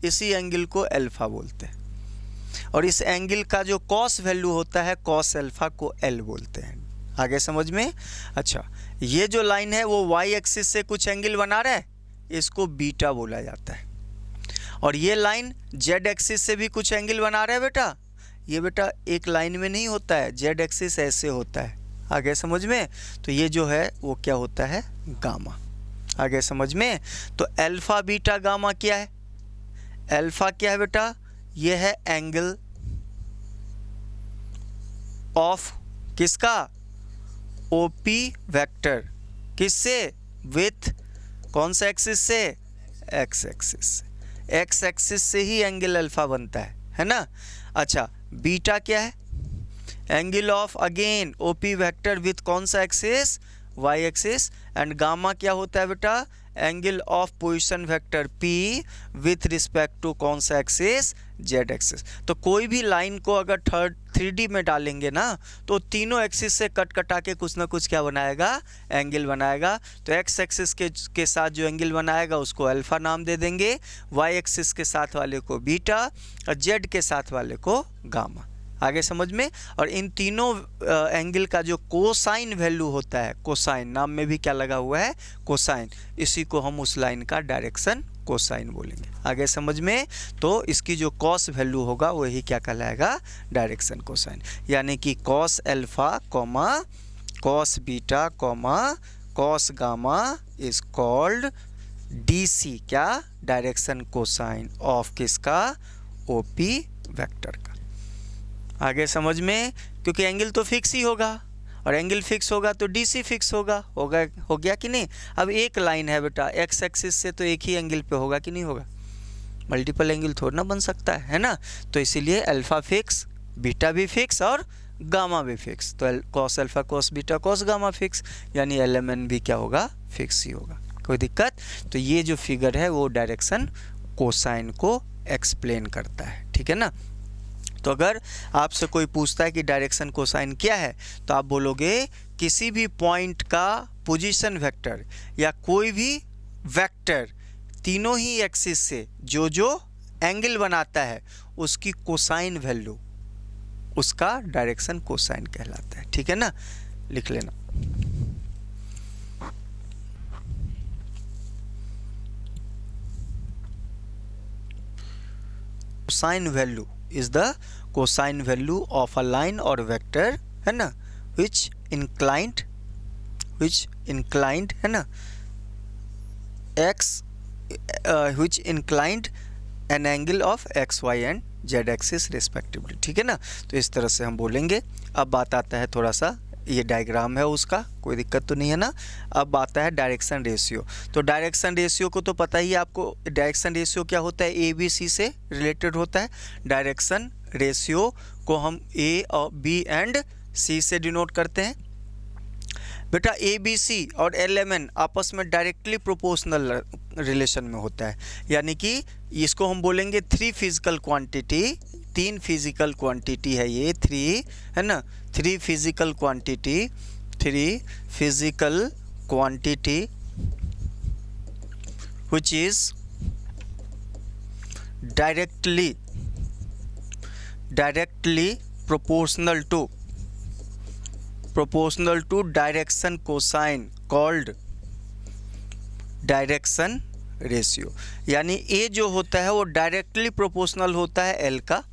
इसी एंगल को अल्फा बोलते हैं, और इस एंगल का जो कॉस वैल्यू होता है, कॉस अल्फा को L बोलते हैं। आगे समझ में? अच्छा, ये जो लाइन है वो वाई एक्सिस से कुछ एंगल बना रहा है, इसको बीटा बोला जाता है। और ये लाइन जेड एक्सिस से भी कुछ एंगल बना रहा है बेटा। ये बेटा एक लाइन में नहीं होता है, जेड एक्सिस ऐसे होता है। आगे समझ में? तो ये जो है वो क्या होता है? गामा। आगे समझ में? तो अल्फा बीटा गामा क्या है? अल्फा क्या है बेटा? ये है एंगल ऑफ किसका? OP vector. किससे? विथ कौन सा एक्सिस से? एक्स एक्सिस से। एक्स एक्सिस से ही एंगल अल्फा बनता है ना। अच्छा, बीटा क्या है? Angle of again OP vector with कौन सा axis? Y axis. And gamma क्या होता है बेटा? Angle of position vector P with respect to कौन सा एक्सिस? Z axis. तो कोई भी लाइन को अगर 3D में डालेंगे ना, तो तीनों एक्सिस से कट कटा के कुछ ना कुछ क्या बनाएगा? एंगल बनाएगा। तो एक्स एक्सिस के साथ जो एंगल बनाएगा उसको अल्फा नाम दे देंगे, वाई एक्सिस के साथ वाले को बीटा, और जेड के साथ वाले को गामा। आगे समझ में? और इन तीनों एंगल का जो कोसाइन वैल्यू होता है, कोसाइन नाम में भी क्या लगा हुआ है? कोसाइन। इसी को हम उस लाइन का डायरेक्शन कोसाइन बोलेंगे। आगे समझ में? तो इसकी जो कॉस वैल्यू होगा वही क्या कहलाएगा? Direction cosine. यानी कि cos alpha comma cos beta comma cos gamma is called DC, क्या? डायरेक्शन कोसाइन ऑफ किसका? OP वेक्टर का। आगे समझ में? क्योंकि एंगल तो फिक्स ही होगा, और एंगल फिक्स होगा तो DC फिक्स होगा। हो गया कि नहीं? अब एक लाइन है बेटा, एक्स एक्सिस से तो एक ही एंगल पे होगा कि नहीं होगा? मल्टीपल एंगल थोड़ा ना बन सकता है ना। तो इसीलिए अल्फा फिक्स, बीटा भी फिक्स और गामा भी फिक्स। तो cos alpha cos beta cos gamma fix, यानी LMN भी क्या होगा? फिक्स ही होगा। कोई दिक्कत? तो ये जो फिगर है वो डायरेक्शन कोसाइन को एक्सप्लेन करता है, ठीक है ना। तो अगर आपसे कोई पूछता है कि डायरेक्शन कोसाइन क्या है, तो आप बोलोगे किसी भी पॉइंट का पोजीशन वेक्टर या कोई भी वेक्टर तीनों ही एक्सिस से जो जो एंगल बनाता है उसकी कोसाइन वैल्यू, उसका डायरेक्शन कोसाइन कहलाता है, ठीक है ना। लिख लेना। Cosine value is the cosine value of a line or vector, है ना, which inclined है ना, which inclined an angle of x, y and z axis respectively, ठीक है ना। तो इस तरह से हम बोलेंगे। अब बात आता है थोड़ा सा, ये डायग्राम है उसका, कोई दिक्कत तो नहीं है ना। अब आता है डायरेक्शन रेशियो। तो डायरेक्शन रेशियो को तो पता ही आपको, डायरेक्शन रेशियो क्या होता है? ABC से रिलेटेड होता है। डायरेक्शन रेशियो को हम A और B एंड C से डिनोट करते हैं। बेटा ABC और LMN आपस में डायरेक्टली प्रोपोर्शनल रिलेशन में होता है, यानी कि इसको हम बोलेंगे 3 फिजिकल क्वांटिटी, 3 फिजिकल क्वांटिटी है ये, 3 है ना, 3 physical quantity which is directly proportional to direction cosine called direction ratio. यानी A जो होता है वो डायरेक्टली प्रोपोर्शनल होता है L का,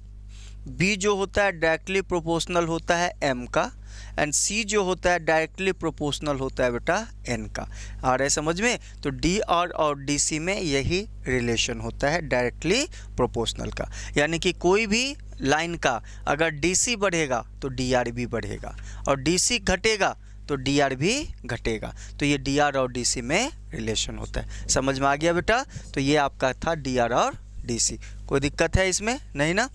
B जो होता है डायरेक्टली प्रोपोर्शनल होता है M का, एंड सी जो होता है डायरेक्टली प्रोपोर्शनल होता है बेटा एन का। आ रहा है समझ में? तो डी आर और डी सी में यही रिलेशन होता है डायरेक्टली प्रोपोर्शनल का, यानी कि कोई भी लाइन का अगर डी सी बढ़ेगा तो डी आर भी बढ़ेगा और डी सी घटेगा तो डी आर भी घटेगा। तो ये डी आर और डी सी में रिलेशन होता है। समझ में आ गया बेटा? तो ये आपका था डी आर और डी सी। कोई दिक्कत है इसमें? नहीं ना?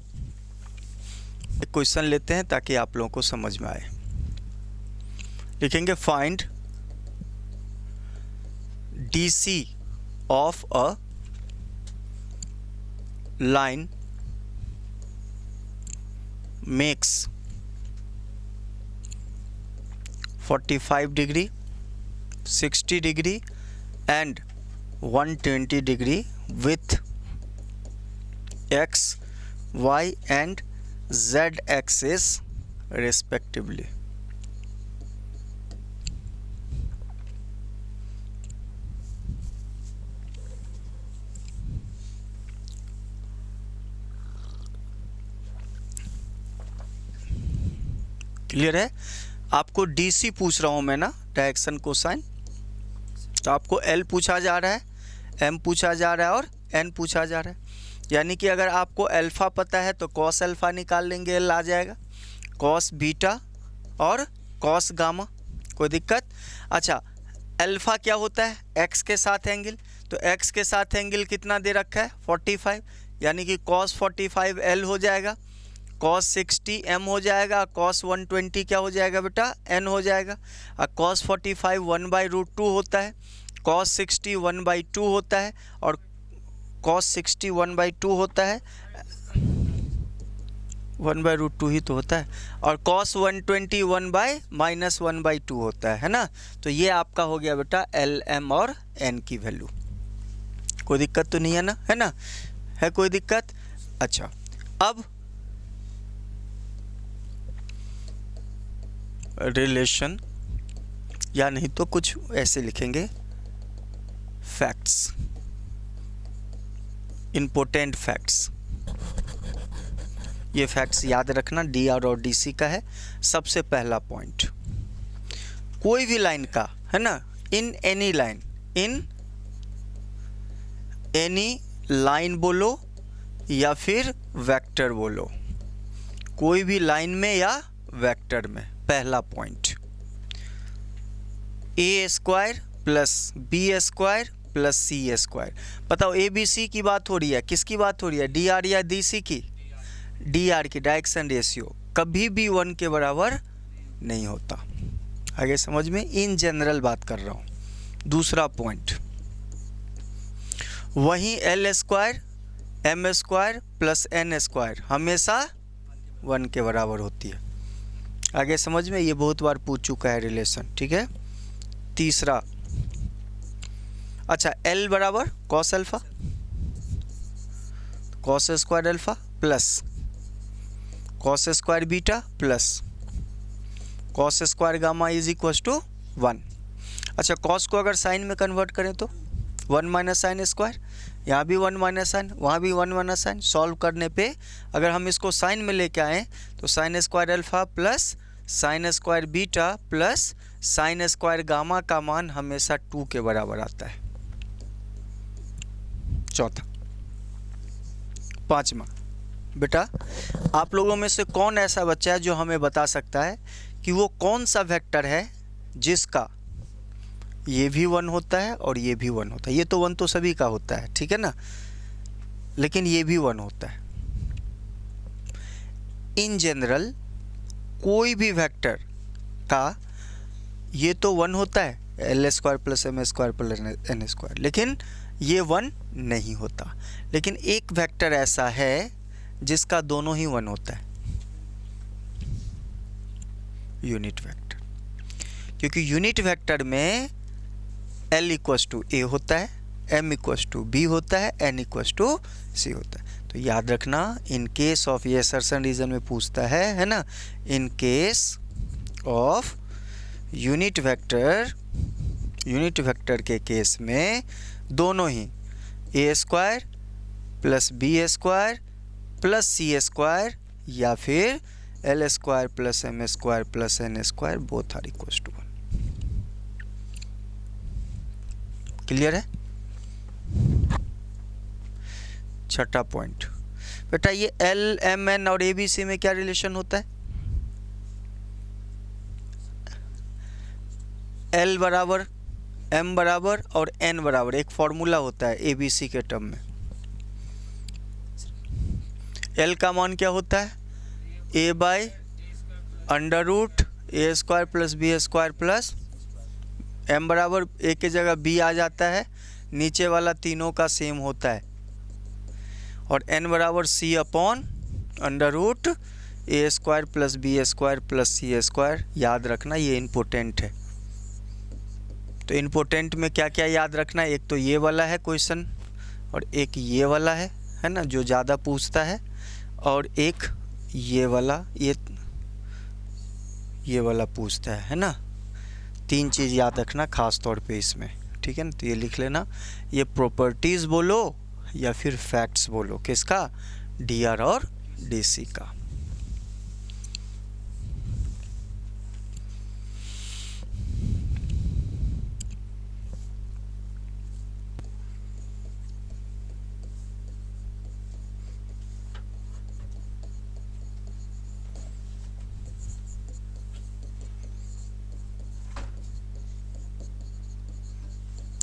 एक क्वेश्चन लेते हैं ताकि आप लोगों को समझ में आए। लिखेंगे find D C of a line makes 45 degree, 60 degree and 120 degree with x, y and z axis respectively. Clear है? आपको डीसी पूछ रहा हूं मैं ना, डायरेक्शन कोसाइन। तो आपको एल पूछा जा रहा है, एम पूछा जा रहा है और एन पूछा जा रहा है। यानी कि अगर आपको अल्फ़ा पता है तो कॉस अल्फ़ा निकाल लेंगे, एल आ जाएगा, कॉस बीटा और कॉस गामा। कोई दिक्कत? अच्छा, अल्फ़ा क्या होता है? एक्स के साथ एंगल। तो एक्स के साथ एंगल कितना दे रखा है? 45, यानी कि कॉस 45 एल हो जाएगा, कॉस 60 एम हो जाएगा, कॉस 120 क्या हो जाएगा बेटा? एन हो जाएगा। और कॉस 45 1/√2 होता है, कॉस 60 1/2 होता है और कॉस 60 1/2 होता है, 1/√2 ही तो होता है, और कॉस 120 1/-1/2 होता है ना? तो ये आपका हो गया बेटा एल, एम और एन की वैल्यू। कोई दिक्कत तो नहीं है ना? है ना? है कोई दिक्कत? अच्छा, अब रिलेशन, या नहीं तो कुछ ऐसे लिखेंगे फैक्ट्स, इम्पोर्टेंट फैक्ट्स। ये फैक्ट्स याद रखना, डी आर और डी सी का है। सबसे पहला पॉइंट, कोई भी लाइन का, है ना, in any line, in any line बोलो या फिर वेक्टर बोलो, कोई भी लाइन में या वेक्टर में। पहला point, A square plus B square plus C square. बताओ, ए बी सी की बात हो रही है, किसकी बात हो रही है? डी आर या डी सी की? डी आर की। डायरेक्शन रेशियो कभी भी 1 के बराबर नहीं होता। आगे समझ में? इन जनरल बात कर रहा हूँ। दूसरा पॉइंट, वहीं L square M square plus N square हमेशा 1 के बराबर होती है। आगे समझ में? ये बहुत बार पूछ चुका है रिलेशन, ठीक है। तीसरा, अच्छा, एल बराबर cos alpha, cos square alpha plus cos square beta plus cos square gamma is equal to 1। अच्छा, कॉस को अगर साइन में कन्वर्ट करें तो 1 माइनस साइन स्क्वायर, यहाँ भी 1 माइनस साइन, वहाँ भी 1 माइनस साइन। सॉल्व करने पे अगर हम इसको साइन में लेके आएँ तो sine square alpha plus sine square beta plus sine square gamma का मान हमेशा 2 के बराबर आता है। चौथा। पांचवा, बेटा आप लोगों में से कौन ऐसा बच्चा है जो हमें बता सकता है कि वो कौन सा वेक्टर है जिसका ये भी 1 होता है और ये भी 1 होता है? ये तो 1 तो सभी का होता है, ठीक है ना, लेकिन ये भी 1 होता है। इन जनरल कोई भी वेक्टर का ये तो 1 होता है, L square plus M square plus N square, लेकिन ये 1 नहीं होता। लेकिन एक वेक्टर ऐसा है जिसका दोनों ही 1 होता है, यूनिट वेक्टर। क्योंकि यूनिट वेक्टर में L इक्वस टू ए होता है, M इक्वस टू बी होता है, N इक्वस टू सी होता है। तो याद रखना, इन केस ऑफ, ये सर्सन रीजन में पूछता है ना, in case of unit vector के केस में दोनों ही A square plus B square plus C square या फिर L square plus M square plus N square both are equal to 1। Clear है? छठा पॉइंट बेटा, ये एल एम एन और ए बी सी में क्या रिलेशन होता है? एल बराबर एम बराबर और एन बराबर, एक फॉर्मूला होता है ए बी सी के टर्म में। एल का मान क्या होता है? A by under root A square plus B square plus M बराबर ए के जगह बी आ जाता है, नीचे वाला तीनों का सेम होता है, और एन बराबर C upon under root A square plus B square plus C square. याद रखना ये इम्पोर्टेंट है। तो इम्पोर्टेंट में क्या क्या याद रखना है? एक तो ये वाला है क्वेश्चन, और एक ये वाला है ना, जो ज़्यादा पूछता है, और एक ये वाला, ये वाला पूछता है ना। तीन चीज़ याद रखना खास तौर पे इसमें, ठीक है ना। तो ये लिख लेना, ये प्रॉपर्टीज़ बोलो या फिर फैक्ट्स बोलो, किसका? डीआर और डीसी का।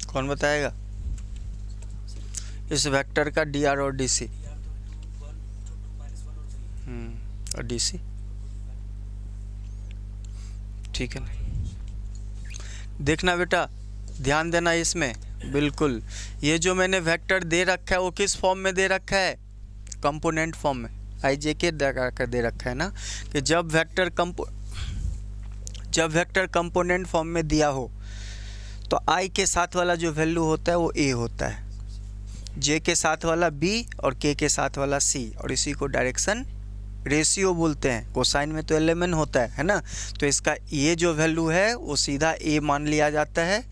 कौन बताएगा इस वेक्टर का डी आर और डी सी? और डी सी, ठीक है ना। देखना बेटा, ध्यान देना इसमें बिल्कुल। ये जो मैंने वेक्टर दे रखा है वो किस फॉर्म में दे रखा है? कंपोनेंट फॉर्म में, आई जे के दे रखा है ना, कि जब वेक्टर कंपोनेंट फॉर्म में दिया हो तो आई के साथ वाला जो वैल्यू होता है वो ए होता है, जे के साथ वाला बी और के साथ वाला सी, और इसी को डायरेक्शन रेशियो बोलते हैं। कोसाइन में तो एलिमेंट होता है ना। तो इसका ये जो वैल्यू है वो सीधा ए मान लिया जाता है,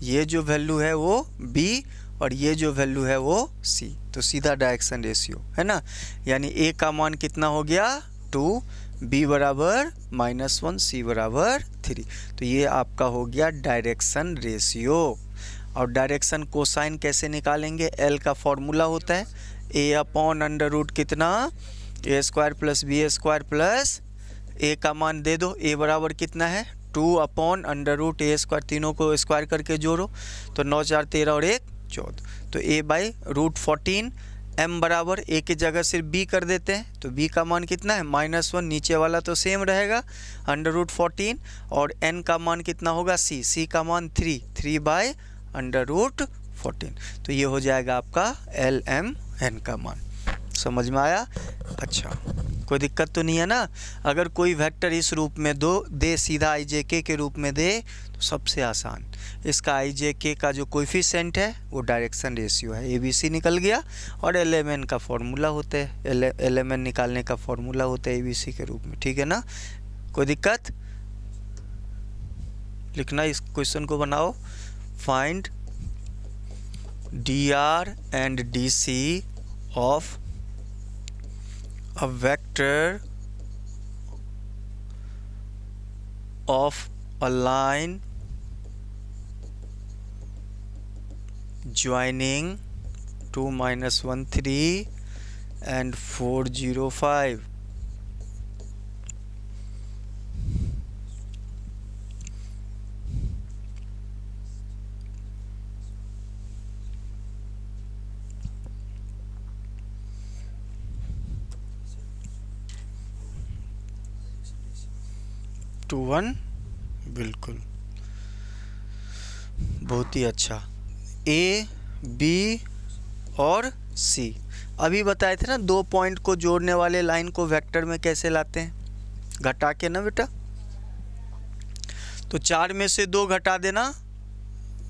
ये जो वैल्यू है वो बी, और ये जो वैल्यू है वो सी। तो सीधा डायरेक्शन रेशियो है ना। यानी ए का मान कितना हो गया? 2, बी बराबर -1, सी बराबर 3। तो ये आपका हो गया डायरेक्शन रेशियो। और डायरेक्शन कोसाइन कैसे निकालेंगे? एल का फॉर्मूला होता है ए अपॉन अंडर रूट कितना? A square plus B square plus A का मान दे दो, ए बराबर कितना है? 2 upon under root A square, तीनों को स्क्वायर करके जोड़ो तो 9 4 13 और 1 14। तो ए बाई रूट 14। एम बराबर ए की जगह सिर्फ बी कर देते हैं, तो बी का मान कितना है? -1, नीचे वाला तो सेम रहेगा अंडर रूट 14, और एन का मान कितना होगा? सी का मान 3 बाई अंडर रूट 14। तो ये हो जाएगा आपका एल एम एन का मान। समझ में आया? अच्छा, कोई दिक्कत तो नहीं है ना। अगर कोई वेक्टर इस रूप में दे सीधा आई जे के रूप में दे तो सबसे आसान, इसका आई जे के का जो कोएफिशिएंट है वो डायरेक्शन रेशियो है, ए बी सी निकल गया, और एल एम एन का फॉर्मूला होता है, एल एम एन निकालने का फॉर्मूला होता है ए बी सी के रूप में, ठीक है ना। कोई दिक्कत? लिखना, इस क्वेश्चन को बनाओ। Find D R and D C of a vector of a line joining 2 -1 3 and 4 0 5. To 1, बिल्कुल, बहुत ही अच्छा। ए बी और सी अभी बताए थे ना, 2 पॉइंट को जोड़ने वाले लाइन को वेक्टर में कैसे लाते हैं? घटा के ना बेटा। तो 4 में से 2 घटा देना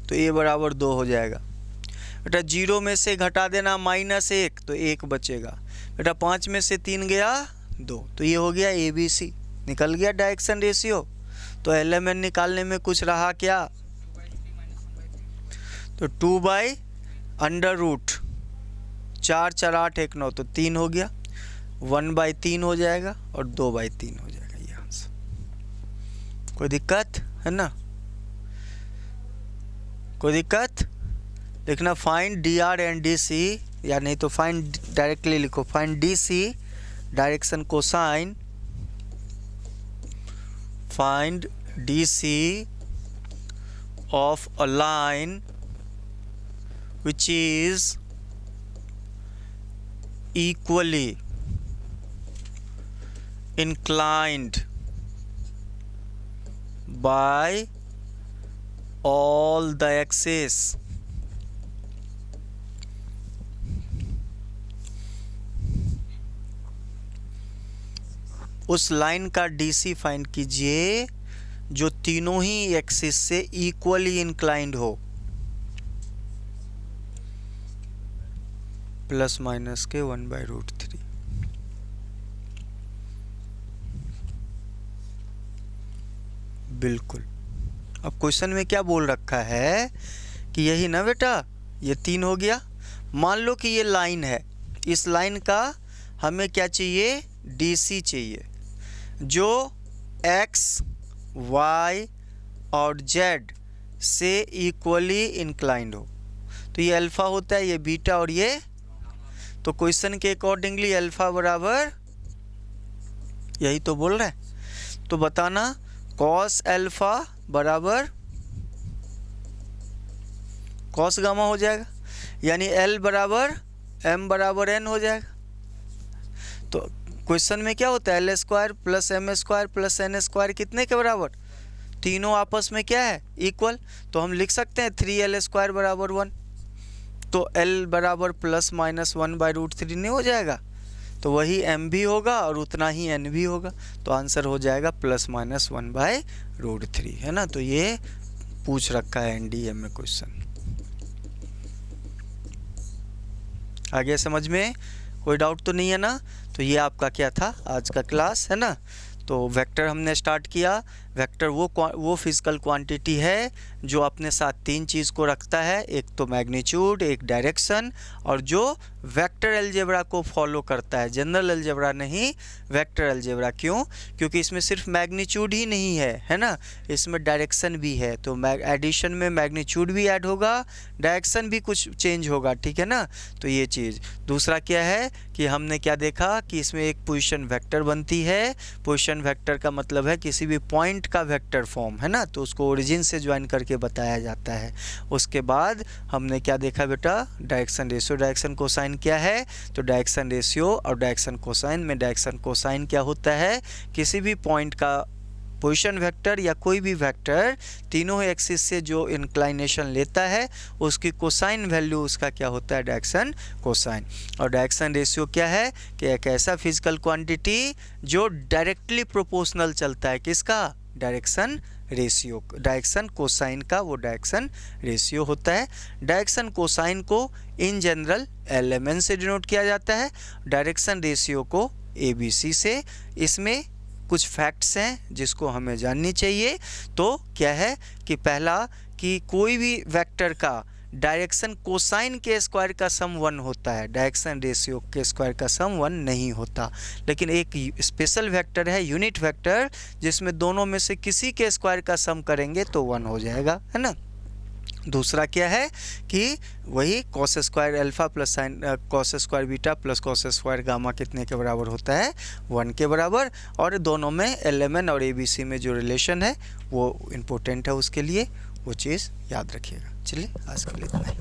तो ए बराबर 2 हो जाएगा बेटा। 0 में से घटा देना -1 तो 1 बचेगा बेटा। 5 में से 3 गया 2, तो ये हो गया ए बी सी, निकल गया डायरेक्शन रेशियो। तो एल एम एन निकालने में कुछ रहा क्या? तो 2 बाई अंडर रूट 4 4 8 1 9, तो 3 हो गया। 1/3 हो जाएगा और 2/3 हो जाएगा ये आंसर। कोई दिक्कत है ना? कोई दिक्कत? लिखना फाइंड DR एंड DC, या नहीं तो फाइंड डायरेक्टली लिखो, find DC direction cosine, find DC of a line which is equally inclined by all the axes उस लाइन का DC फाइंड कीजिए जो तीनों ही एक्सिस से इक्वली इंक्लाइंड हो, प्लस माइनस के 1/√3। बिल्कुल। अब क्वेश्चन में क्या बोल रखा है कि यही ना बेटा, ये 3 हो गया। मान लो कि ये लाइन है, इस लाइन का हमें क्या चाहिए? DC चाहिए, जो X, Y और Z से इक्वली इंक्लाइंड हो। तो ये अल्फ़ा होता है, ये बीटा और ये, तो क्वेश्चन के अकॉर्डिंगली अल्फ़ा बराबर यही तो बोल रहा है। तो बताना कॉस अल्फ़ा बराबर कॉस गामा हो जाएगा, यानी L बराबर M बराबर N हो जाएगा। तो क्वेश्चन में क्या होता है? L² plus M² plus N² कितने के बराबर? तीनों आपस में क्या है? इक्वल। तो हम लिख सकते हैं 3L² बराबर 1। तो L बराबर प्लस माइनस 1/√3 नहीं हो जाएगा? तो वही M भी होगा और उतना ही N भी होगा। तो आंसर हो जाएगा प्लस माइनस 1/√3, है ना? तो ये पूछ रखा है NDA में क्वेश्चन। आगे समझ में कोई डाउट तो नहीं है ना? तो ये आपका क्या था आज का क्लास, है ना? तो वेक्टर हमने स्टार्ट किया। वेक्टर वो फिजिकल क्वांटिटी है जो अपने साथ 3 चीज़ को रखता है, एक तो मैग्नीट्यूड, एक डायरेक्शन, और जो वेक्टर अलजेब्रा को फॉलो करता है, जनरल अलजेब्रा नहीं, वेक्टर अलजेब्रा। क्यों? क्योंकि इसमें सिर्फ मैग्नीट्यूड ही नहीं है ना, इसमें डायरेक्शन भी है। तो एडिशन में मैग्नीट्यूड भी ऐड होगा, डायरेक्शन भी कुछ चेंज होगा, ठीक है ना? तो ये चीज़। दूसरा क्या है कि हमने क्या देखा कि इसमें एक पोजीशन वेक्टर बनती है। पोजीशन वेक्टर का मतलब है किसी भी पॉइंट का वेक्टर फॉर्म, है ना? तो उसको ओरिजिन से ज्वाइन करके बताया जाता है। उसके बाद हमने क्या देखा बेटा? Direction ratio. डायरेक्शन कोसाइन क्या है? तो डायरेक्शन रेशियो और डायरेक्शन कोसाइन में, डायरेक्शन कोसाइन क्या होता है? किसी भी पॉइंट का पोजीशन वेक्टर या कोई भी वेक्टर तीनों एक्सिस से जो इंक्लाइनेशन लेता है उसकी कोसाइन वैल्यू उसका क्या होता है? Direction cosine. और डायरेक्शन रेशियो क्या है? कि एक ऐसा फिजिकल क्वांटिटी जो डायरेक्टली प्रोपोर्शनल चलता है, किसका? डायरेक्शन रेशियो, डायरेक्शन कोसाइन का वो डायरेक्शन रेशियो होता है। डायरेक्शन कोसाइन को इन जनरल LMN से डिनोट किया जाता है, डायरेक्शन रेशियो को ABC से। इसमें कुछ फैक्ट्स हैं जिसको हमें जाननी चाहिए। तो क्या है कि पहला कि कोई भी वेक्टर का डायरेक्शन कोसाइन के स्क्वायर का सम 1 होता है, डायरेक्शन रेशियो के स्क्वायर का सम 1 नहीं होता। लेकिन एक स्पेशल वेक्टर है, यूनिट वेक्टर, जिसमें दोनों में से किसी के स्क्वायर का सम करेंगे तो 1 हो जाएगा, है ना? दूसरा क्या है कि वही cos square alpha plus sine cos square beta plus cos square gamma कितने के बराबर होता है? 1 के बराबर। और दोनों में LMN और ABC में जो रिलेशन है वो इम्पोर्टेंट है, उसके लिए वो चीज़ याद रखिएगा। चलिए आज के लिए इतना ही।